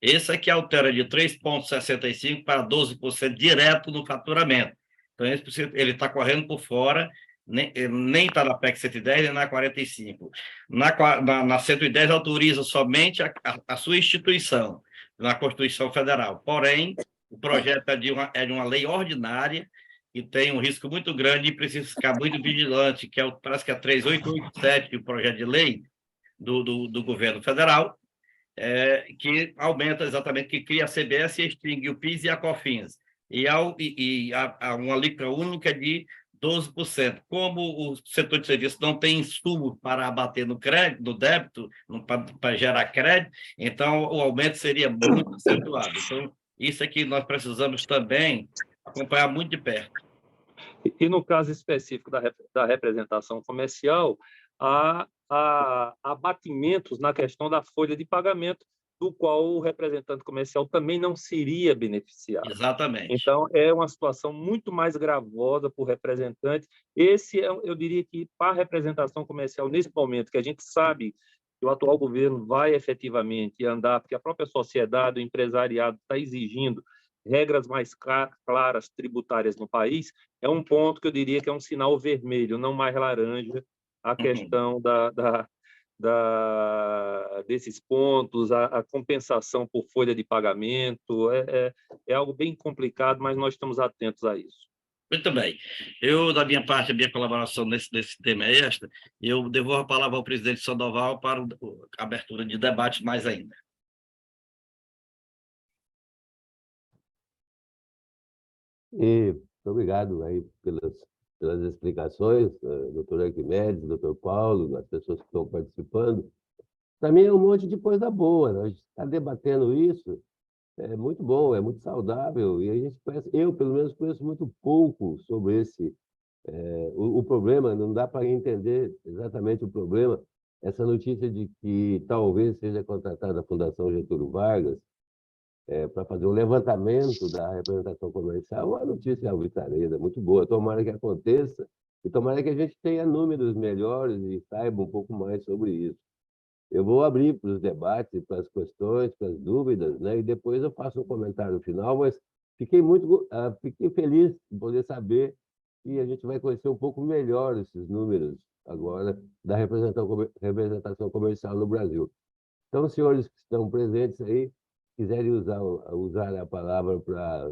Esse aqui altera de 3,65% para 12% direto no faturamento. Então, ele está correndo por fora, nem está na PEC 110, nem na 45. Na 110, autoriza somente a sua instituição, na Constituição Federal. Porém, o projeto é de uma lei ordinária e tem um risco muito grande e precisa ficar muito vigilante, que parece que é 3887, o projeto de lei do governo federal, que aumenta exatamente, que cria a CBS e extingue o PIS e a COFINS, e há uma alíquota única de 12%. Como o setor de serviço não tem insumo para abater no crédito, no débito, para gerar crédito, então o aumento seria muito acentuado. Então, isso é que nós precisamos também acompanhar muito de perto. E no caso específico da representação comercial, há abatimentos na questão da folha de pagamento, do qual o representante comercial também não seria beneficiado. Exatamente. Então, é uma situação muito mais gravosa para o representante. Eu diria que, para a representação comercial, nesse momento, que a gente sabe que o atual governo vai efetivamente andar, porque a própria sociedade, o empresariado está exigindo regras mais claras tributárias no país, é um ponto que eu diria que é um sinal vermelho, não mais laranja, a questão desses pontos, a compensação por folha de pagamento, é algo bem complicado, mas nós estamos atentos a isso. Muito bem. Eu, da minha parte, a minha colaboração nesse tema é esta, e eu devolvo a palavra ao presidente Sandoval para a abertura de debate mais ainda. E muito obrigado aí pelas explicações, doutor Arquimedes, doutor Paulo, as pessoas que estão participando. Também é um monte de coisa boa, né? A gente está debatendo isso, é muito bom, é muito saudável, e a gente eu, pelo menos, conheço muito pouco sobre o problema, não dá para entender exatamente o problema. Essa notícia de que talvez seja contratada a Fundação Getúlio Vargas para fazer um levantamento da representação comercial, uma notícia alvissareira, muito boa. Tomara que aconteça e tomara que a gente tenha números melhores e saiba um pouco mais sobre isso. Eu vou abrir para os debates, para as questões, para as dúvidas, né? E depois eu faço um comentário final, mas fiquei feliz de poder saber que a gente vai conhecer um pouco melhor esses números agora da representação comercial no Brasil. Então, os senhores que estão presentes aí, quiserem usar a palavra para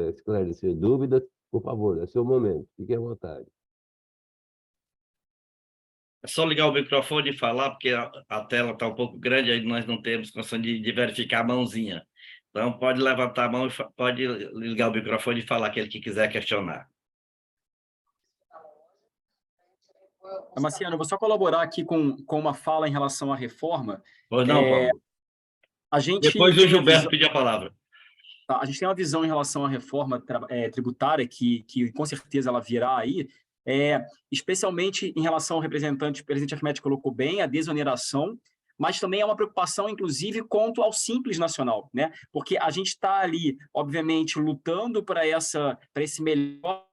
esclarecer dúvidas, por favor, é seu momento, fiquem à vontade. É só ligar o microfone e falar, porque a tela está um pouco grande, aí nós não temos condição de verificar a mãozinha. Então, pode levantar a mão e pode ligar o microfone e falar aquele que quiser questionar. Damasceno, eu vou só colaborar aqui com uma fala em relação à reforma. Pois não, Paulo. A gente Depois o tem Gilberto pedir a palavra. a gente tem uma visão em relação à reforma tributária que com certeza ela virá aí, especialmente em relação ao representante, o presidente Arquimedes colocou bem, a desoneração, mas também é uma preocupação, inclusive, quanto ao Simples Nacional, né? Porque a gente está ali, obviamente, lutando para esse melhor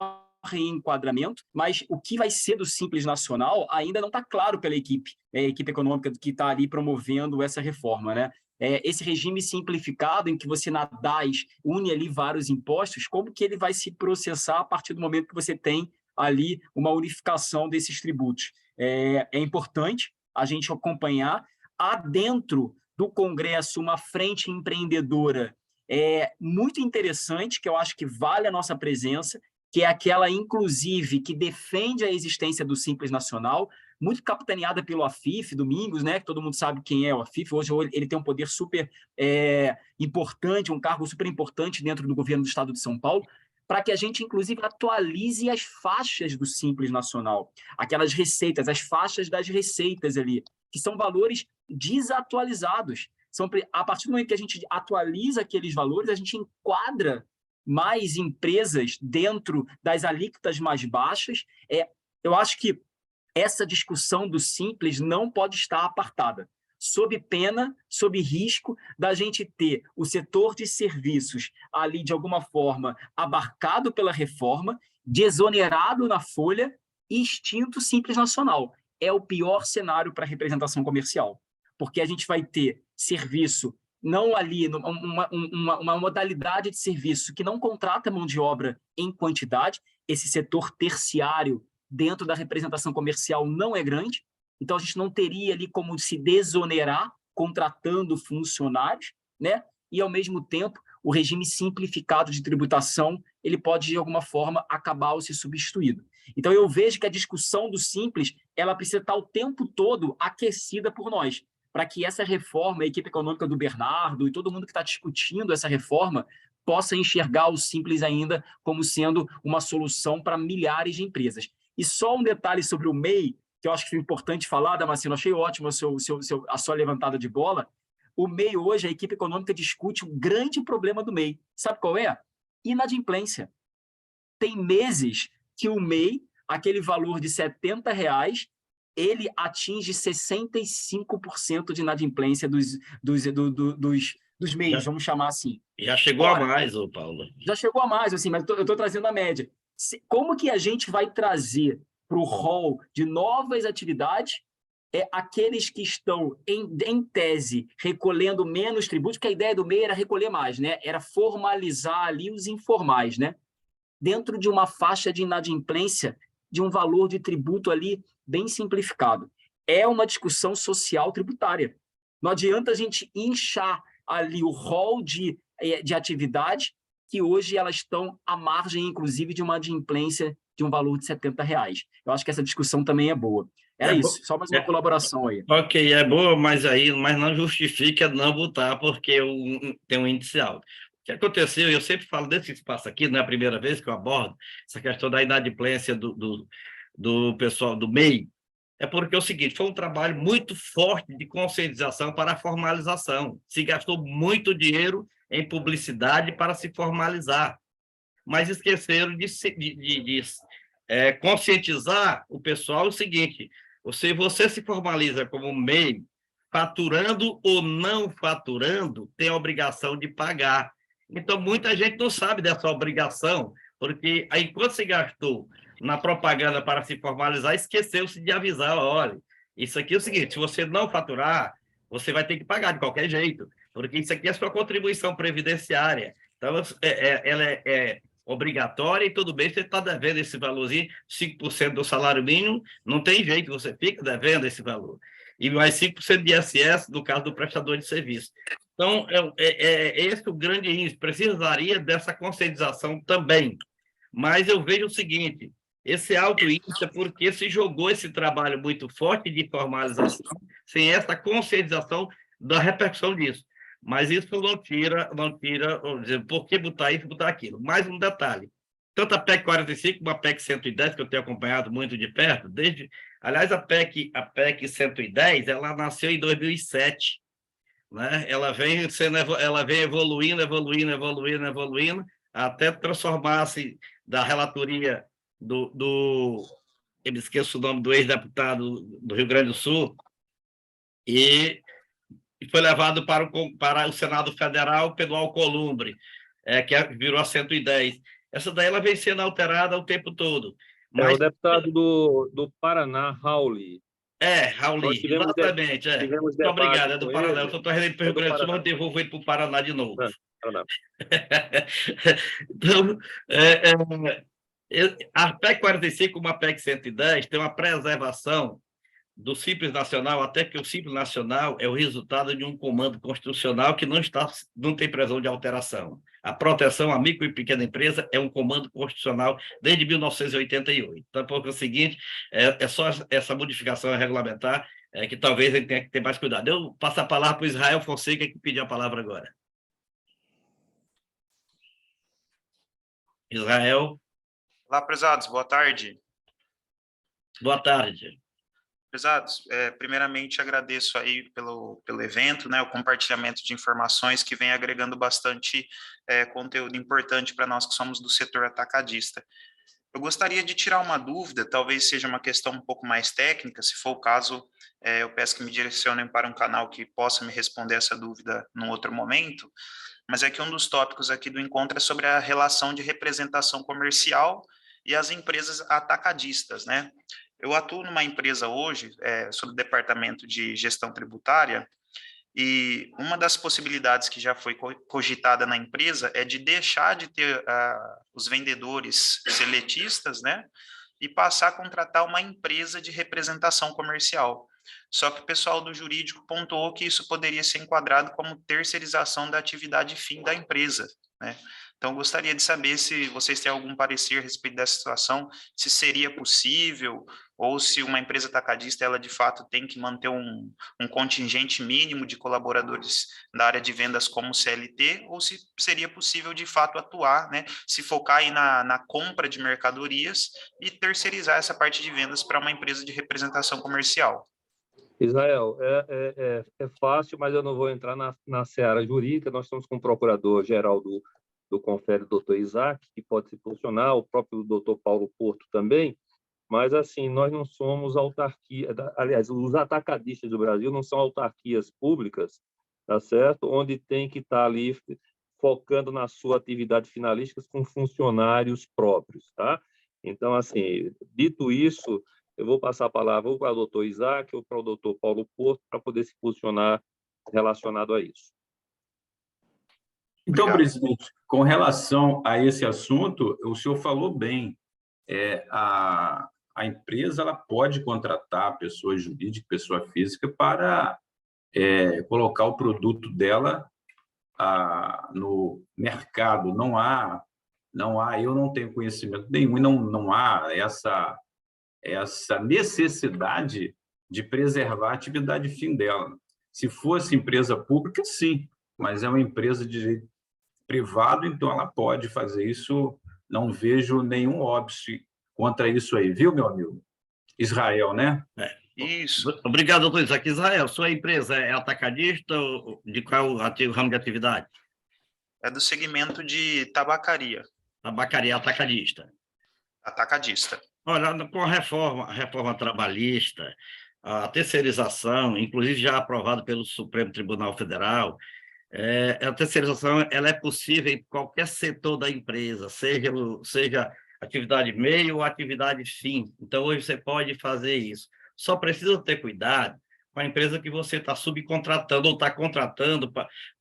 reenquadramento, mas o que vai ser do Simples Nacional ainda não está claro pela equipe econômica que está ali promovendo essa reforma, né? Esse regime simplificado em que você na DAS une ali vários impostos, como que ele vai se processar a partir do momento que você tem ali uma unificação desses tributos? É importante a gente acompanhar. Há dentro do Congresso uma frente empreendedora muito interessante, que eu acho que vale a nossa presença, que é aquela, inclusive, que defende a existência do Simples Nacional, muito capitaneada pelo Afif Domingos, né? Que todo mundo sabe quem é o Afif. Hoje ele tem um poder super importante, um cargo super importante dentro do governo do Estado de São Paulo, para que a gente, inclusive, atualize as faixas do Simples Nacional, aquelas receitas, as faixas das receitas ali, que são valores desatualizados. A partir do momento que a gente atualiza aqueles valores, a gente enquadra mais empresas dentro das alíquotas mais baixas. Eu acho que essa discussão do Simples não pode estar apartada, sob pena, sob risco da gente ter o setor de serviços ali, de alguma forma, abarcado pela reforma, desonerado na folha e extinto o Simples Nacional. É o pior cenário para a representação comercial, porque a gente vai ter serviço não ali, uma modalidade de serviço que não contrata mão de obra em quantidade. Esse setor terciário dentro da representação comercial não é grande, então a gente não teria ali como se desonerar contratando funcionários, né? E, ao mesmo tempo, o regime simplificado de tributação ele pode, de alguma forma, acabar ou ser substituído. Então, eu vejo que a discussão do Simples ela precisa estar o tempo todo aquecida por nós, para que essa reforma, a equipe econômica do Bernardo e todo mundo que está discutindo essa reforma possa enxergar o Simples ainda como sendo uma solução para milhares de empresas. E só um detalhe sobre o MEI, que eu acho que foi importante falar, Damasceno, achei ótimo a sua levantada de bola. O MEI hoje, a equipe econômica discute um grande problema do MEI. Sabe qual é? Inadimplência. Tem meses que o MEI, aquele valor de R$70, ele atinge 65% de inadimplência dos MEIs, vamos chamar assim. Já chegou a mais, Paulo. Já chegou a mais, assim, mas eu estou trazendo a média. Como que a gente vai trazer para o rol de novas atividades aqueles que estão, em tese, recolhendo menos tributos, porque a ideia do MEI era recolher mais, né? Era formalizar ali os informais, né? Dentro de uma faixa de inadimplência de um valor de tributo ali bem simplificado. É uma discussão social tributária. Não adianta a gente inchar ali o rol de atividades que hoje elas estão à margem, inclusive, de uma adimplência de um valor de R$70. Eu acho que essa discussão também é boa. Era isso, só mais uma colaboração aí. Ok, é boa, mas não justifica não botar, porque tem um índice alto. O que aconteceu, eu sempre falo desse espaço aqui, não é a primeira vez que eu abordo essa questão da inadimplência do pessoal do MEI, é porque é o seguinte, foi um trabalho muito forte de conscientização para a formalização. Se gastou muito dinheiro em publicidade para se formalizar, mas esqueceram de conscientizar o pessoal o seguinte: você se formaliza como MEI, faturando ou não faturando, tem a obrigação de pagar. Então, muita gente não sabe dessa obrigação, porque aí, enquanto se gastou na propaganda para se formalizar, esqueceu-se de avisar: olha, isso aqui é o seguinte, se você não faturar, você vai ter que pagar de qualquer jeito, porque isso aqui é a sua contribuição previdenciária. Então, ela é obrigatória e tudo bem, você está devendo esse valorzinho, 5% do salário mínimo, não tem jeito, você fica devendo esse valor. E mais 5% de ISS, no caso do prestador de serviço. Então, esse o grande índice, precisaria dessa conscientização também. Mas eu vejo o seguinte, esse alto índice é porque se jogou esse trabalho muito forte de formalização, sem essa conscientização da repercussão disso. Mas isso não tira, vamos dizer, por que botar isso e botar aquilo. Mais um detalhe, tanto a PEC 45 como a PEC 110, que eu tenho acompanhado muito de perto, desde Aliás, a PEC 110, ela nasceu em 2007, né? Ela vem evoluindo, até transformar-se da relatoria eu me esqueço o nome do ex-deputado do Rio Grande do Sul, e foi levado para o Senado Federal pelo Alcolumbre, que virou a 110. Essa daí ela vem sendo alterada o tempo todo. O deputado do Paraná, Rauli. Rauli, exatamente. Tivemos Muito obrigado, é do com Paraná. ele. Eu só estou rendendo para o Rio Grande do Sul, mas devolvo ele para o Paraná de novo. Paraná. Então, a PEC 45, como a PEC 110, tem uma preservação do Simples Nacional, até que o Simples Nacional é o resultado de um comando constitucional que não tem previsão de alteração. A proteção à micro e pequena empresa é um comando constitucional desde 1988. Então, por o seguinte, é só essa modificação regulamentar que talvez ele tenha que ter mais cuidado. Eu passo a palavra para o Israel Fonseca, que pediu a palavra agora. Israel. Olá, prezados, boa tarde. Boa tarde. Prezados, primeiramente agradeço aí pelo evento, né, o compartilhamento de informações que vem agregando bastante conteúdo importante para nós que somos do setor atacadista. Eu gostaria de tirar uma dúvida, talvez seja uma questão um pouco mais técnica, se for o caso, eu peço que me direcionem para um canal que possa me responder essa dúvida num outro momento, mas é que um dos tópicos aqui do encontro é sobre a relação de representação comercial e as empresas atacadistas, né? Eu atuo numa empresa hoje, sob o departamento de gestão tributária, e uma das possibilidades que já foi cogitada na empresa é de deixar de ter os vendedores seletistas, né, e passar a contratar uma empresa de representação comercial. Só que o pessoal do jurídico pontuou que isso poderia ser enquadrado como terceirização da atividade fim da empresa, né? Então, gostaria de saber se vocês têm algum parecer a respeito dessa situação, se seria possível, ou se uma empresa atacadista, ela de fato tem que manter um contingente mínimo de colaboradores da área de vendas como CLT, ou se seria possível de fato atuar, né, se focar aí na compra de mercadorias e terceirizar essa parte de vendas para uma empresa de representação comercial. Israel, é fácil, mas eu não vou entrar na seara jurídica. Nós estamos com o procurador-geral do Confere, doutor Isaac, que pode se posicionar, o próprio doutor Paulo Porto também, mas, assim, nós não somos autarquia, aliás, os atacadistas do Brasil não são autarquias públicas, tá certo? Onde tem que estar ali focando na sua atividade finalística com funcionários próprios, tá? Então, assim, dito isso, eu vou passar a palavra ou para o doutor Isaac ou para o doutor Paulo Porto para poder se posicionar relacionado a isso. Então, presidente, com relação a esse assunto, o senhor falou bem. A empresa ela pode contratar pessoa jurídica, pessoa física, para colocar o produto dela no mercado. Eu não tenho conhecimento nenhum, e não há essa necessidade de preservar a atividade fim dela. Se fosse empresa pública, sim, mas é uma empresa de direito privado, então ela pode fazer isso. Não vejo nenhum óbice contra isso aí, viu, meu amigo? Israel, né? Isso. Obrigado, doutor Isaac. Israel, sua empresa é atacadista ou de qual ramo de atividade? É do segmento de tabacaria. Tabacaria atacadista. Atacadista. Olha, com a reforma trabalhista, a terceirização, inclusive já aprovada pelo Supremo Tribunal Federal, a terceirização ela é possível em qualquer setor da empresa, seja atividade meio ou atividade fim. Então, hoje você pode fazer isso. Só precisa ter cuidado com a empresa que você está subcontratando ou está contratando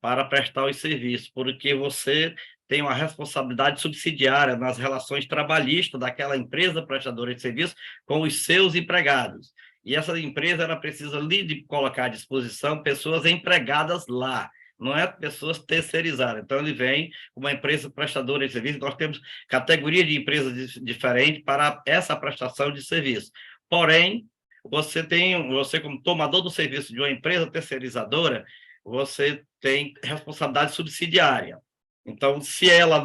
para prestar os serviços, porque você tem uma responsabilidade subsidiária nas relações trabalhistas daquela empresa prestadora de serviço com os seus empregados. E essa empresa ela precisa lhe colocar à disposição pessoas empregadas lá, não é pessoas terceirizadas. Então, ele vem uma empresa prestadora de serviço. Nós temos categoria de empresas diferentes para essa prestação de serviço. Porém, você como tomador do serviço de uma empresa terceirizadora, você tem responsabilidade subsidiária. Então, se ela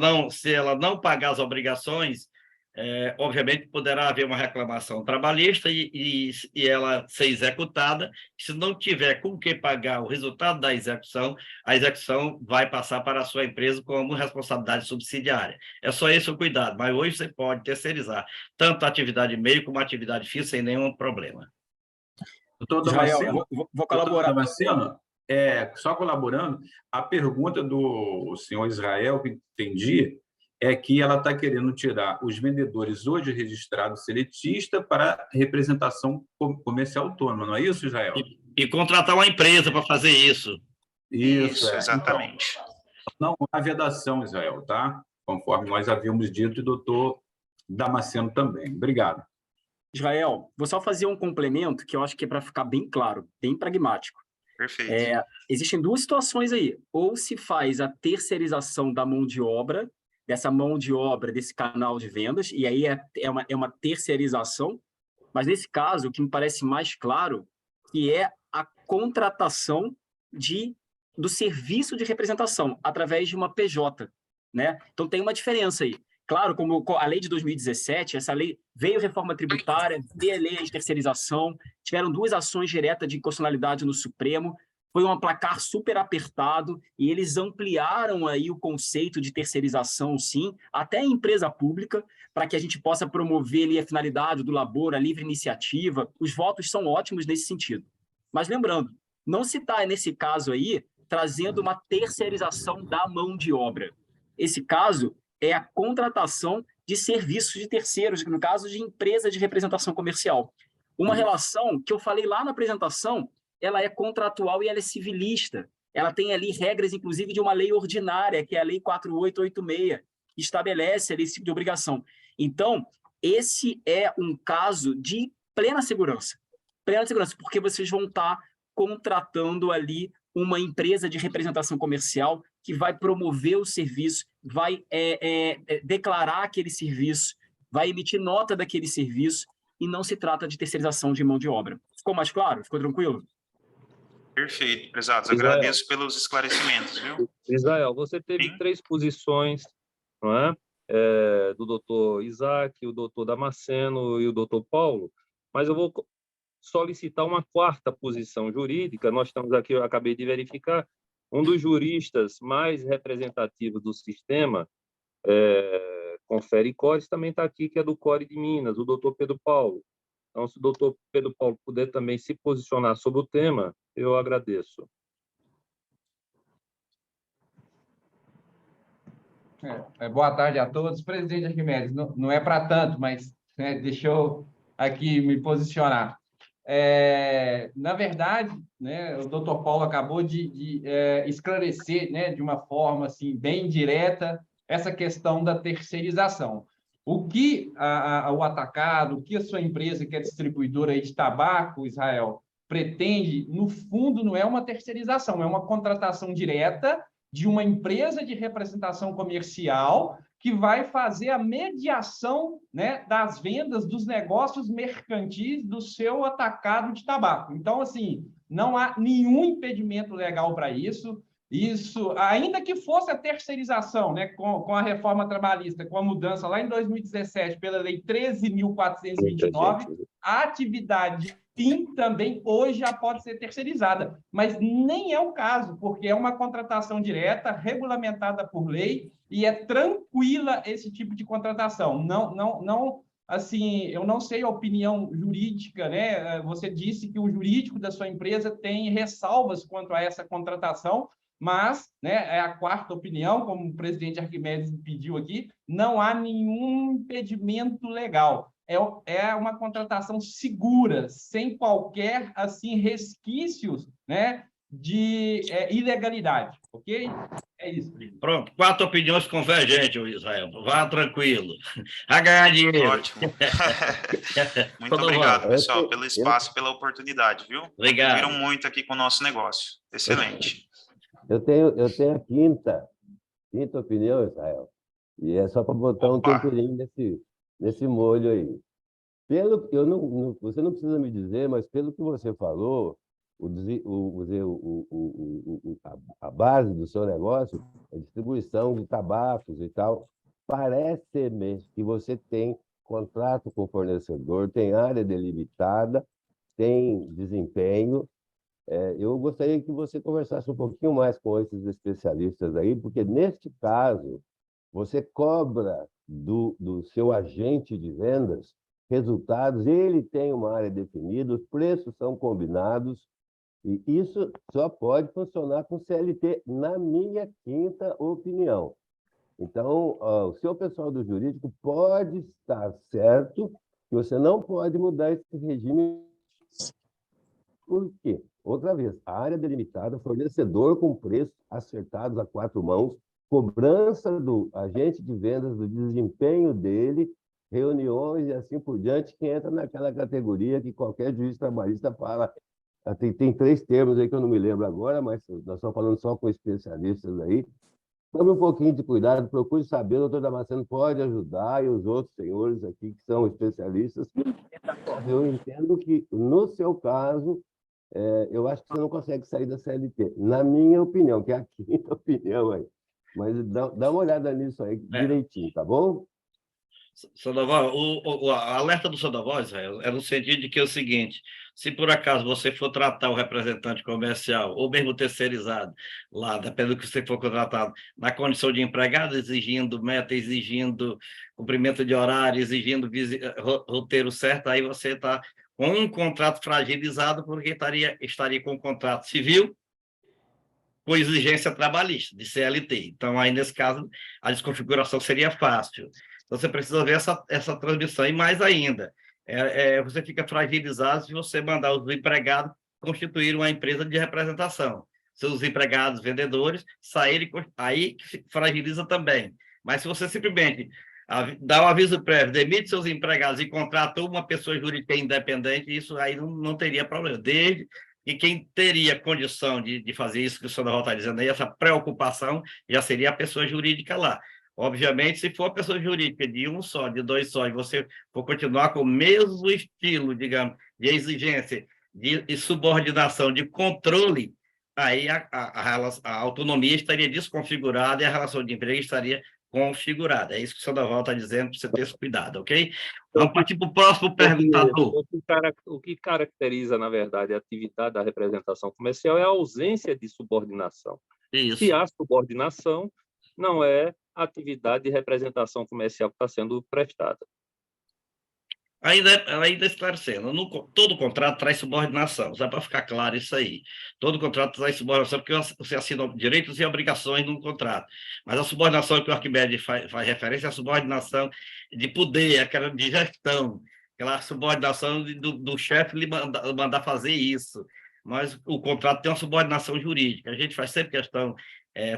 não pagar as obrigações obviamente, poderá haver uma reclamação trabalhista e ela ser executada. Se não tiver com que pagar o resultado da execução, a execução vai passar para a sua empresa como responsabilidade subsidiária. É só esse o cuidado, mas hoje você pode terceirizar tanto a atividade MEI como a atividade FII sem nenhum problema. Doutor Israel, Damasceno, vou colaborar. doutor Damasceno, só colaborando, a pergunta do senhor Israel, que entendi, é que ela está querendo tirar os vendedores hoje registrados seletista para representação comercial autônoma, não é isso, Israel? E contratar uma empresa para fazer isso. Isso, exatamente. Então, não há vedação, Israel, tá? Conforme nós havíamos dito, e o doutor Damasceno também. Obrigado. Israel, vou só fazer um complemento que eu acho que é para ficar bem claro, bem pragmático. Perfeito. Existem duas situações aí. Ou se faz a terceirização da mão de obra, dessa mão de obra, desse canal de vendas, e aí é uma terceirização, mas nesse caso, o que me parece mais claro, que é a contratação do serviço de representação, através de uma PJ, né? Então tem uma diferença aí. Claro, como a lei de 2017, essa lei veio reforma tributária, veio a lei de terceirização, tiveram 2 ações diretas de inconstitucionalidade no Supremo, foi um placar super apertado e eles ampliaram aí o conceito de terceirização, sim, até em empresa pública, para que a gente possa promover ali a finalidade do labor, a livre iniciativa. Os votos são ótimos nesse sentido. Mas lembrando, não se está, nesse caso aí, trazendo uma terceirização da mão de obra. Esse caso é a contratação de serviços de terceiros, no caso de empresa de representação comercial. Uma relação que eu falei lá na apresentação, ela é contratual e ela é civilista. Ela tem ali regras, inclusive, de uma lei ordinária, que é a Lei 4886, que estabelece ali esse tipo de obrigação. Então, esse é um caso de plena segurança, porque vocês vão estar contratando ali uma empresa de representação comercial que vai promover o serviço, vai declarar aquele serviço, vai emitir nota daquele serviço, e não se trata de terceirização de mão de obra. Ficou mais claro? Ficou tranquilo? Perfeito, prezados. Agradeço pelos esclarecimentos, viu? Israel, você teve 3 posições, não é? Do doutor Isaac, o doutor Damasceno e o doutor Paulo, mas eu vou solicitar uma 4ª posição jurídica. Nós estamos aqui, eu acabei de verificar, um dos juristas mais representativos do sistema, confere CORES, também está aqui, que é do CORE de Minas, o doutor Pedro Paulo. Então, se o doutor Pedro Paulo puder também se posicionar sobre o tema, eu agradeço. Boa tarde a todos. Presidente Arquimedes, não é para tanto, mas deixa eu aqui me posicionar. Na verdade, né, o doutor Paulo acabou de esclarecer, né, de uma forma assim, bem direta essa questão da terceirização. O que o atacado, o que a sua empresa, que é distribuidora aí de tabaco, Israel, pretende, no fundo, não é uma terceirização, é uma contratação direta de uma empresa de representação comercial que vai fazer a mediação, né, das vendas, dos negócios mercantis do seu atacado de tabaco. Então, assim, não há nenhum impedimento legal para isso. Isso, ainda que fosse a terceirização, né, com a reforma trabalhista, com a mudança lá em 2017 pela Lei 13.429, a atividade FIM também hoje já pode ser terceirizada, mas nem é o caso, porque é uma contratação direta, regulamentada por lei, e é tranquila esse tipo de contratação. Não, assim, eu não sei a opinião jurídica, né? Você disse que o jurídico da sua empresa tem ressalvas quanto a essa contratação, mas, né, é a 4ª opinião, como o presidente Arquimedes pediu aqui, não há nenhum impedimento legal. É uma contratação segura, sem qualquer assim resquícios, né, de ilegalidade, ok? É isso. Pronto, 4 opiniões convergentes, Israel. Vá tranquilo. A ganhar dinheiro. Ótimo. Muito obrigado, pessoal, pelo espaço e pela oportunidade, viu? Obrigado. Contribuíram muito aqui com o nosso negócio. Excelente. Eu tenho a quinta opinião, Israel, e é só para botar um temperinho nesse molho aí. Você não precisa me dizer, mas pelo que você falou, a base do seu negócio é distribuição de tabacos e tal. Parece-me que você tem contrato com o fornecedor, tem área delimitada, tem desempenho. Eu gostaria que você conversasse um pouquinho mais com esses especialistas aí, porque, neste caso, você cobra do seu agente de vendas resultados, ele tem uma área definida, os preços são combinados, e isso só pode funcionar com CLT, na minha quinta opinião. Então, o seu pessoal do jurídico pode estar certo que você não pode mudar esse regime. Por quê? Outra vez, a área delimitada, fornecedor com preços acertados a 4 mãos, cobrança do agente de vendas do desempenho dele, reuniões e assim por diante, que entra naquela categoria que qualquer juiz trabalhista fala. Tem 3 termos aí que eu não me lembro agora, mas nós estamos falando só com especialistas aí. Tome um pouquinho de cuidado, procure saber, o doutor Damasceno pode ajudar, e os outros senhores aqui que são especialistas. Eu entendo que, no seu caso, eu acho que você não consegue sair da CLT, na minha opinião, que é a quinta opinião aí. Mas dá uma olhada nisso aí direitinho, tá bom? Sandoval, o alerta do Sandoval, Israel, é no sentido de que é o seguinte: se por acaso você for tratar o representante comercial, ou mesmo terceirizado, lá, dependendo do que você for contratado, na condição de empregado, exigindo meta, exigindo cumprimento de horário, exigindo roteiro certo, aí você está com um contrato fragilizado, porque estaria com um contrato civil com exigência trabalhista, de CLT. Então, aí, nesse caso, a desconfiguração seria fácil. Então, você precisa ver essa transmissão. E mais ainda, você fica fragilizado se você mandar os empregados constituir uma empresa de representação. Seus empregados, vendedores, saírem, aí fragiliza também. Mas se você simplesmente dá um aviso prévio, demite seus empregados e contrata uma pessoa jurídica independente, isso aí não teria problema. Desde e quem teria condição de fazer isso que o Sandoval está dizendo aí, essa preocupação, já seria a pessoa jurídica lá. Obviamente, se for a pessoa jurídica de um só, de 2 só, e você for continuar com o mesmo estilo, digamos, de exigência, de subordinação, de controle, aí a autonomia estaria desconfigurada e a relação de emprego estaria configurada. É isso que o Sandoval está dizendo, para você ter esse cuidado, ok? Vamos partir para o próximo perguntador. O que caracteriza, na verdade, a atividade da representação comercial é a ausência de subordinação. Isso. Se há subordinação, não é a atividade de representação comercial que está sendo prestada. Ainda esclarecendo, todo contrato traz subordinação, só para ficar claro isso aí. Todo contrato traz subordinação, porque você assina direitos e obrigações num contrato. Mas a subordinação que o Arquimedes faz referência é a subordinação de poder, aquela de gestão, aquela subordinação do chefe lhe mandar fazer isso. Mas o contrato tem uma subordinação jurídica. A gente faz sempre questão,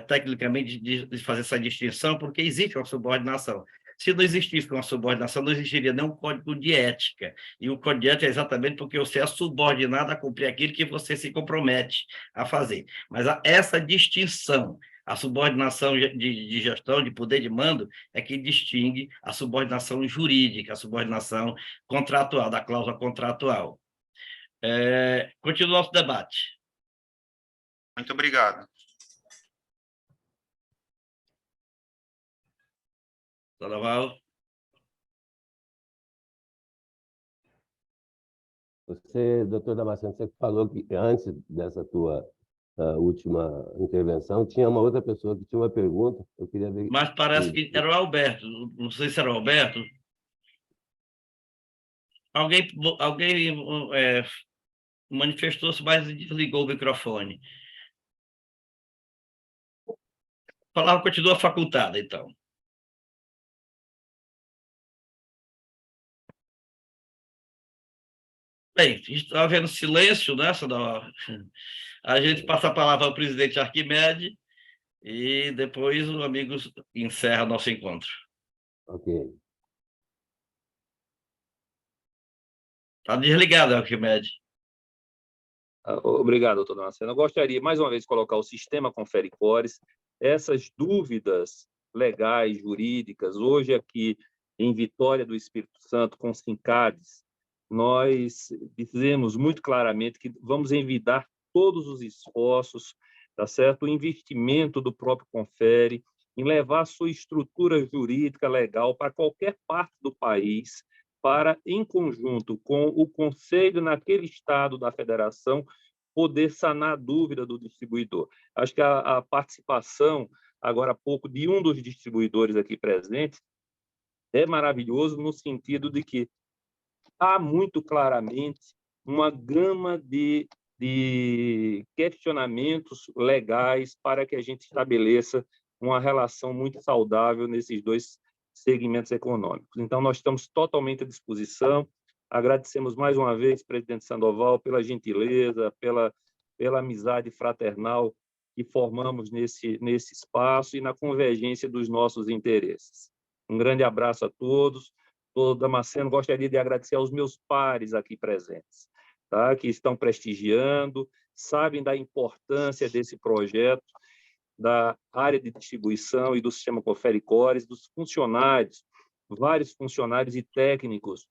tecnicamente, de fazer essa distinção, porque existe uma subordinação. Se não existisse uma subordinação, não existiria nenhum código de ética. E o código de ética é exatamente porque você é subordinado a cumprir aquilo que você se compromete a fazer. Mas essa distinção, a subordinação de gestão, de poder de mando, é que distingue a subordinação jurídica, a subordinação contratual, da cláusula contratual. Continua o nosso debate. Muito obrigado. Sandoval. Você, doutor Damasceno, você falou que antes dessa tua última intervenção, tinha uma outra pessoa que tinha uma pergunta. Eu queria ver. Mas parece que era o Alberto. Não sei se era o Alberto. Alguém manifestou-se, mas desligou o microfone. A palavra continua facultada, então. Bem, está havendo silêncio, né, Sandoval? A gente passa a palavra ao presidente Arquimedes e depois o amigo encerra nosso encontro. Ok. Está desligado, Arquimedes. Obrigado, doutor Damasceno. Eu gostaria, mais uma vez, de colocar o sistema Confere Cores, essas dúvidas legais, jurídicas. Hoje, aqui em Vitória do Espírito Santo, com o Sincades, nós dizemos muito claramente que vamos envidar todos os esforços, tá certo? O investimento do próprio Confere em levar sua estrutura jurídica legal para qualquer parte do país, para, em conjunto com o conselho naquele estado da federação, poder sanar a dúvida do distribuidor. Acho que a participação, agora há pouco, de um dos distribuidores aqui presentes é maravilhoso no sentido de que há muito claramente uma gama de questionamentos legais para que a gente estabeleça uma relação muito saudável nesses dois segmentos econômicos. Então, nós estamos totalmente à disposição. Agradecemos mais uma vez, presidente Sandoval, pela gentileza, pela amizade fraternal que formamos nesse espaço e na convergência dos nossos interesses. Um grande abraço a todos. Doutor Damasceno, gostaria de agradecer aos meus pares aqui presentes, tá? Que estão prestigiando, sabem da importância desse projeto, da área de distribuição e do sistema Confere-Cores, dos funcionários, vários funcionários e técnicos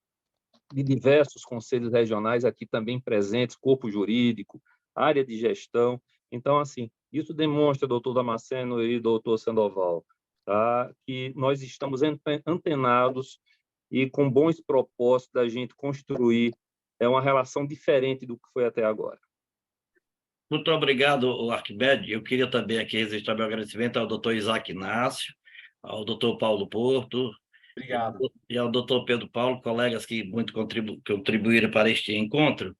de diversos conselhos regionais aqui também presentes, corpo jurídico, área de gestão. Então, assim, isso demonstra, doutor Damasceno e doutor Sandoval, tá? Que nós estamos antenados e com bons propósitos da gente construir uma relação diferente do que foi até agora. Muito obrigado, Arquimedes. Eu queria também aqui registrar meu agradecimento ao doutor Isaac Inácio, ao doutor Paulo Porto, Obrigado. e ao doutor Pedro Paulo, colegas que muito contribuíram para este encontro.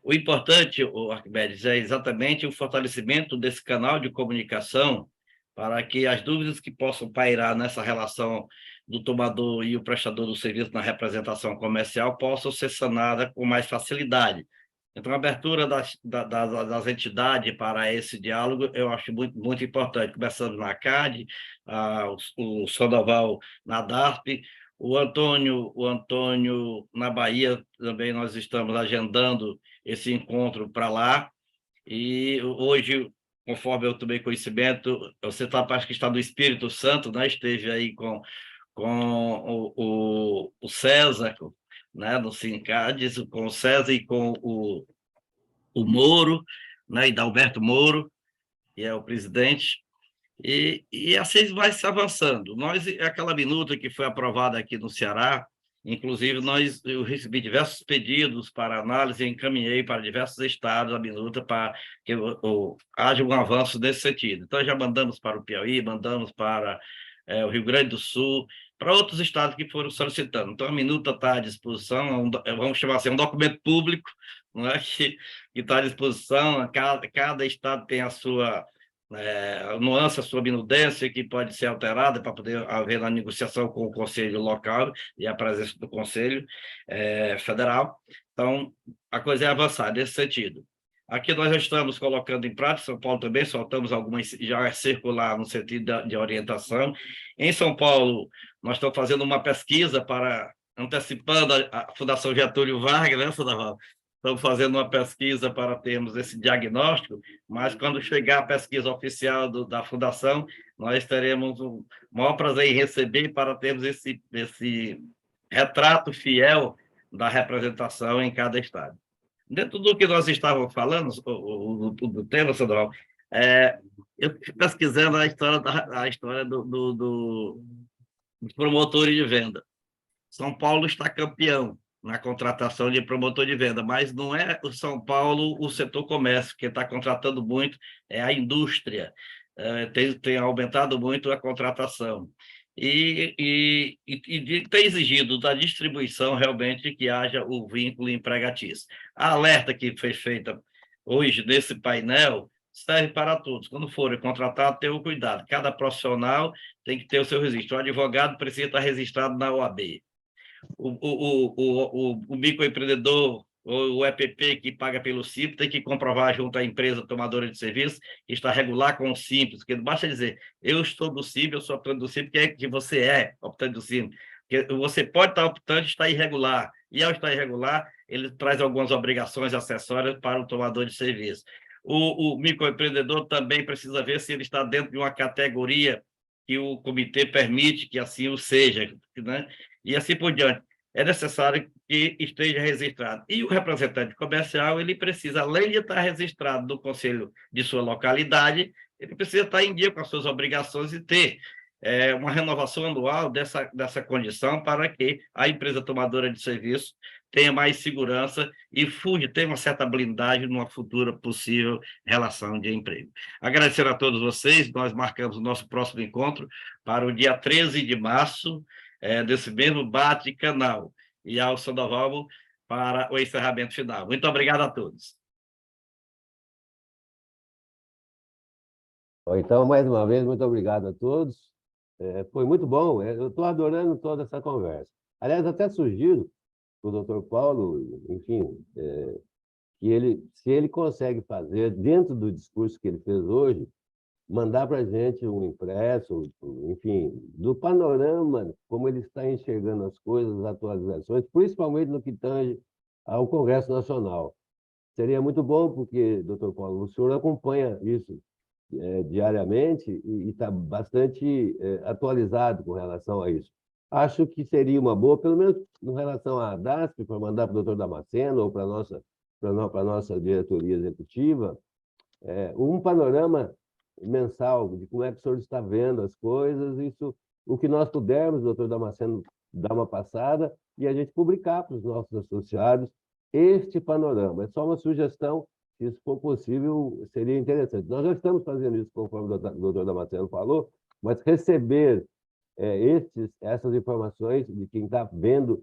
O importante, Arquimedes, é exatamente o fortalecimento desse canal de comunicação para que as dúvidas que possam pairar nessa relação do tomador e o prestador do serviço na representação comercial possam ser sanadas com mais facilidade. Então, a abertura das entidades para esse diálogo eu acho muito, muito importante. Começando na CAD, o Sandoval na DARP, o Antônio na Bahia, também nós estamos agendando esse encontro para lá. E hoje, conforme eu tomei conhecimento, você parece que está no Espírito Santo, né? Esteve aí com o César, né, no Sincades, com o César e com o Moro, né, e Dalberto Moro, que é o presidente, e assim vai se avançando. Aquela minuta que foi aprovada aqui no Ceará, inclusive eu recebi diversos pedidos para análise e encaminhei para diversos estados a minuta para que haja um avanço nesse sentido. Então, já mandamos para o Piauí, mandamos para o Rio Grande do Sul, para outros estados que foram solicitando. Então, a minuta está à disposição, vamos chamar assim, um documento público, não é? que está à disposição, cada estado tem a sua nuance, a sua minudência, que pode ser alterada para poder haver na negociação com o Conselho Local e a presença do Conselho Federal. Então, a coisa é avançar nesse sentido. Aqui nós já estamos colocando em prática, São Paulo também, soltamos algumas já circular no sentido de orientação. Em São Paulo, nós estamos fazendo uma pesquisa antecipando a Fundação Getúlio Vargas, né, Sandoval? Estamos fazendo uma pesquisa para termos esse diagnóstico, mas quando chegar a pesquisa oficial da Fundação, nós teremos o maior prazer em receber para termos esse retrato fiel da representação em cada estado. Dentro do que nós estávamos falando, do tema, Sandoval, eu fui pesquisando a história dos promotores de venda. São Paulo está campeão na contratação de promotor de venda, mas não é o São Paulo o setor comércio, que está contratando muito é a indústria, tem aumentado muito a contratação. E tem exigido da distribuição realmente que haja o vínculo empregatício. A alerta que foi feita hoje nesse painel serve para todos. Quando forem contratados, tenham cuidado. Cada profissional tem que ter o seu registro. O advogado precisa estar registrado na OAB. O microempreendedor ou o EPP que paga pelo Simples tem que comprovar junto à empresa tomadora de serviço que está regular com o Simples, porque não basta dizer, eu estou do Simples, eu sou optante do Simples, que você é optante do Simples. Porque você pode estar optante e estar irregular, e ao estar irregular, ele traz algumas obrigações acessórias para o tomador de serviço. O microempreendedor também precisa ver se ele está dentro de uma categoria que o comitê permite que assim o seja, né? E assim por diante. é necessário que esteja registrado. E o representante comercial, ele precisa, além de estar registrado no conselho de sua localidade, ele precisa estar em dia com as suas obrigações e ter uma renovação anual dessa condição para que a empresa tomadora de serviço tenha mais segurança e tenha uma certa blindagem numa futura possível relação de emprego. Agradecer a todos vocês, nós marcamos o nosso próximo encontro para o dia 13 de março, desse mesmo bate-canal, e ao Sandoval para o encerramento final. Muito obrigado a todos. Então, mais uma vez, muito obrigado a todos. Foi muito bom, eu estou adorando toda essa conversa. Aliás, até sugiro para o doutor Paulo, enfim, que se ele consegue fazer, dentro do discurso que ele fez hoje, mandar para a gente um impresso, enfim, do panorama, como ele está enxergando as coisas, as atualizações, principalmente no que tange ao Congresso Nacional. Seria muito bom, porque, doutor Paulo, o senhor acompanha isso diariamente e está bastante atualizado com relação a isso. Acho que seria uma boa, pelo menos em relação à DASP, para mandar para o doutor Damasceno ou para a nossa diretoria executiva, um panorama mensal de como é que o senhor está vendo as coisas, isso, o que nós pudermos, doutor Damasceno, dar uma passada e a gente publicar para os nossos associados este panorama. É só uma sugestão, se isso for possível, seria interessante. Nós já estamos fazendo isso, conforme o doutor Damasceno falou, mas receber essas informações de quem está vendo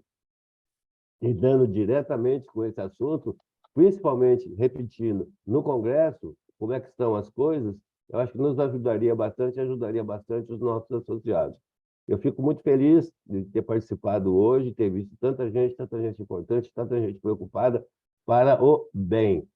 e dando diretamente com esse assunto, principalmente, repetindo, no Congresso, como é que estão as coisas, eu acho que nos ajudaria bastante e ajudaria bastante os nossos associados. Eu fico muito feliz de ter participado hoje, ter visto tanta gente importante, tanta gente preocupada para o bem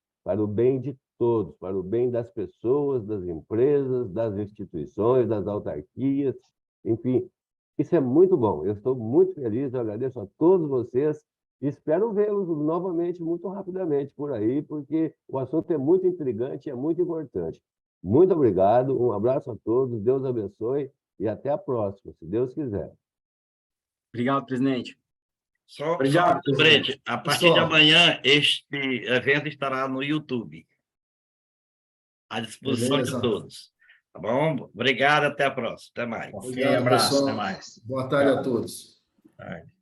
de todos, para o bem das pessoas, das empresas, das instituições, das autarquias, enfim, isso é muito bom. Eu estou muito feliz, eu agradeço a todos vocês e espero vê-los novamente muito rapidamente por aí, porque o assunto é muito intrigante e é muito importante. Muito obrigado, um abraço a todos, Deus abençoe e até a próxima, se Deus quiser. Obrigado, presidente. Só Obrigado, presidente. A partir de amanhã, este evento estará no YouTube, à disposição de todos. Tá bom? Obrigado, até a próxima. Até mais. Obrigado, abraço, pessoal. até mais. Boa tarde a todos. Tarde.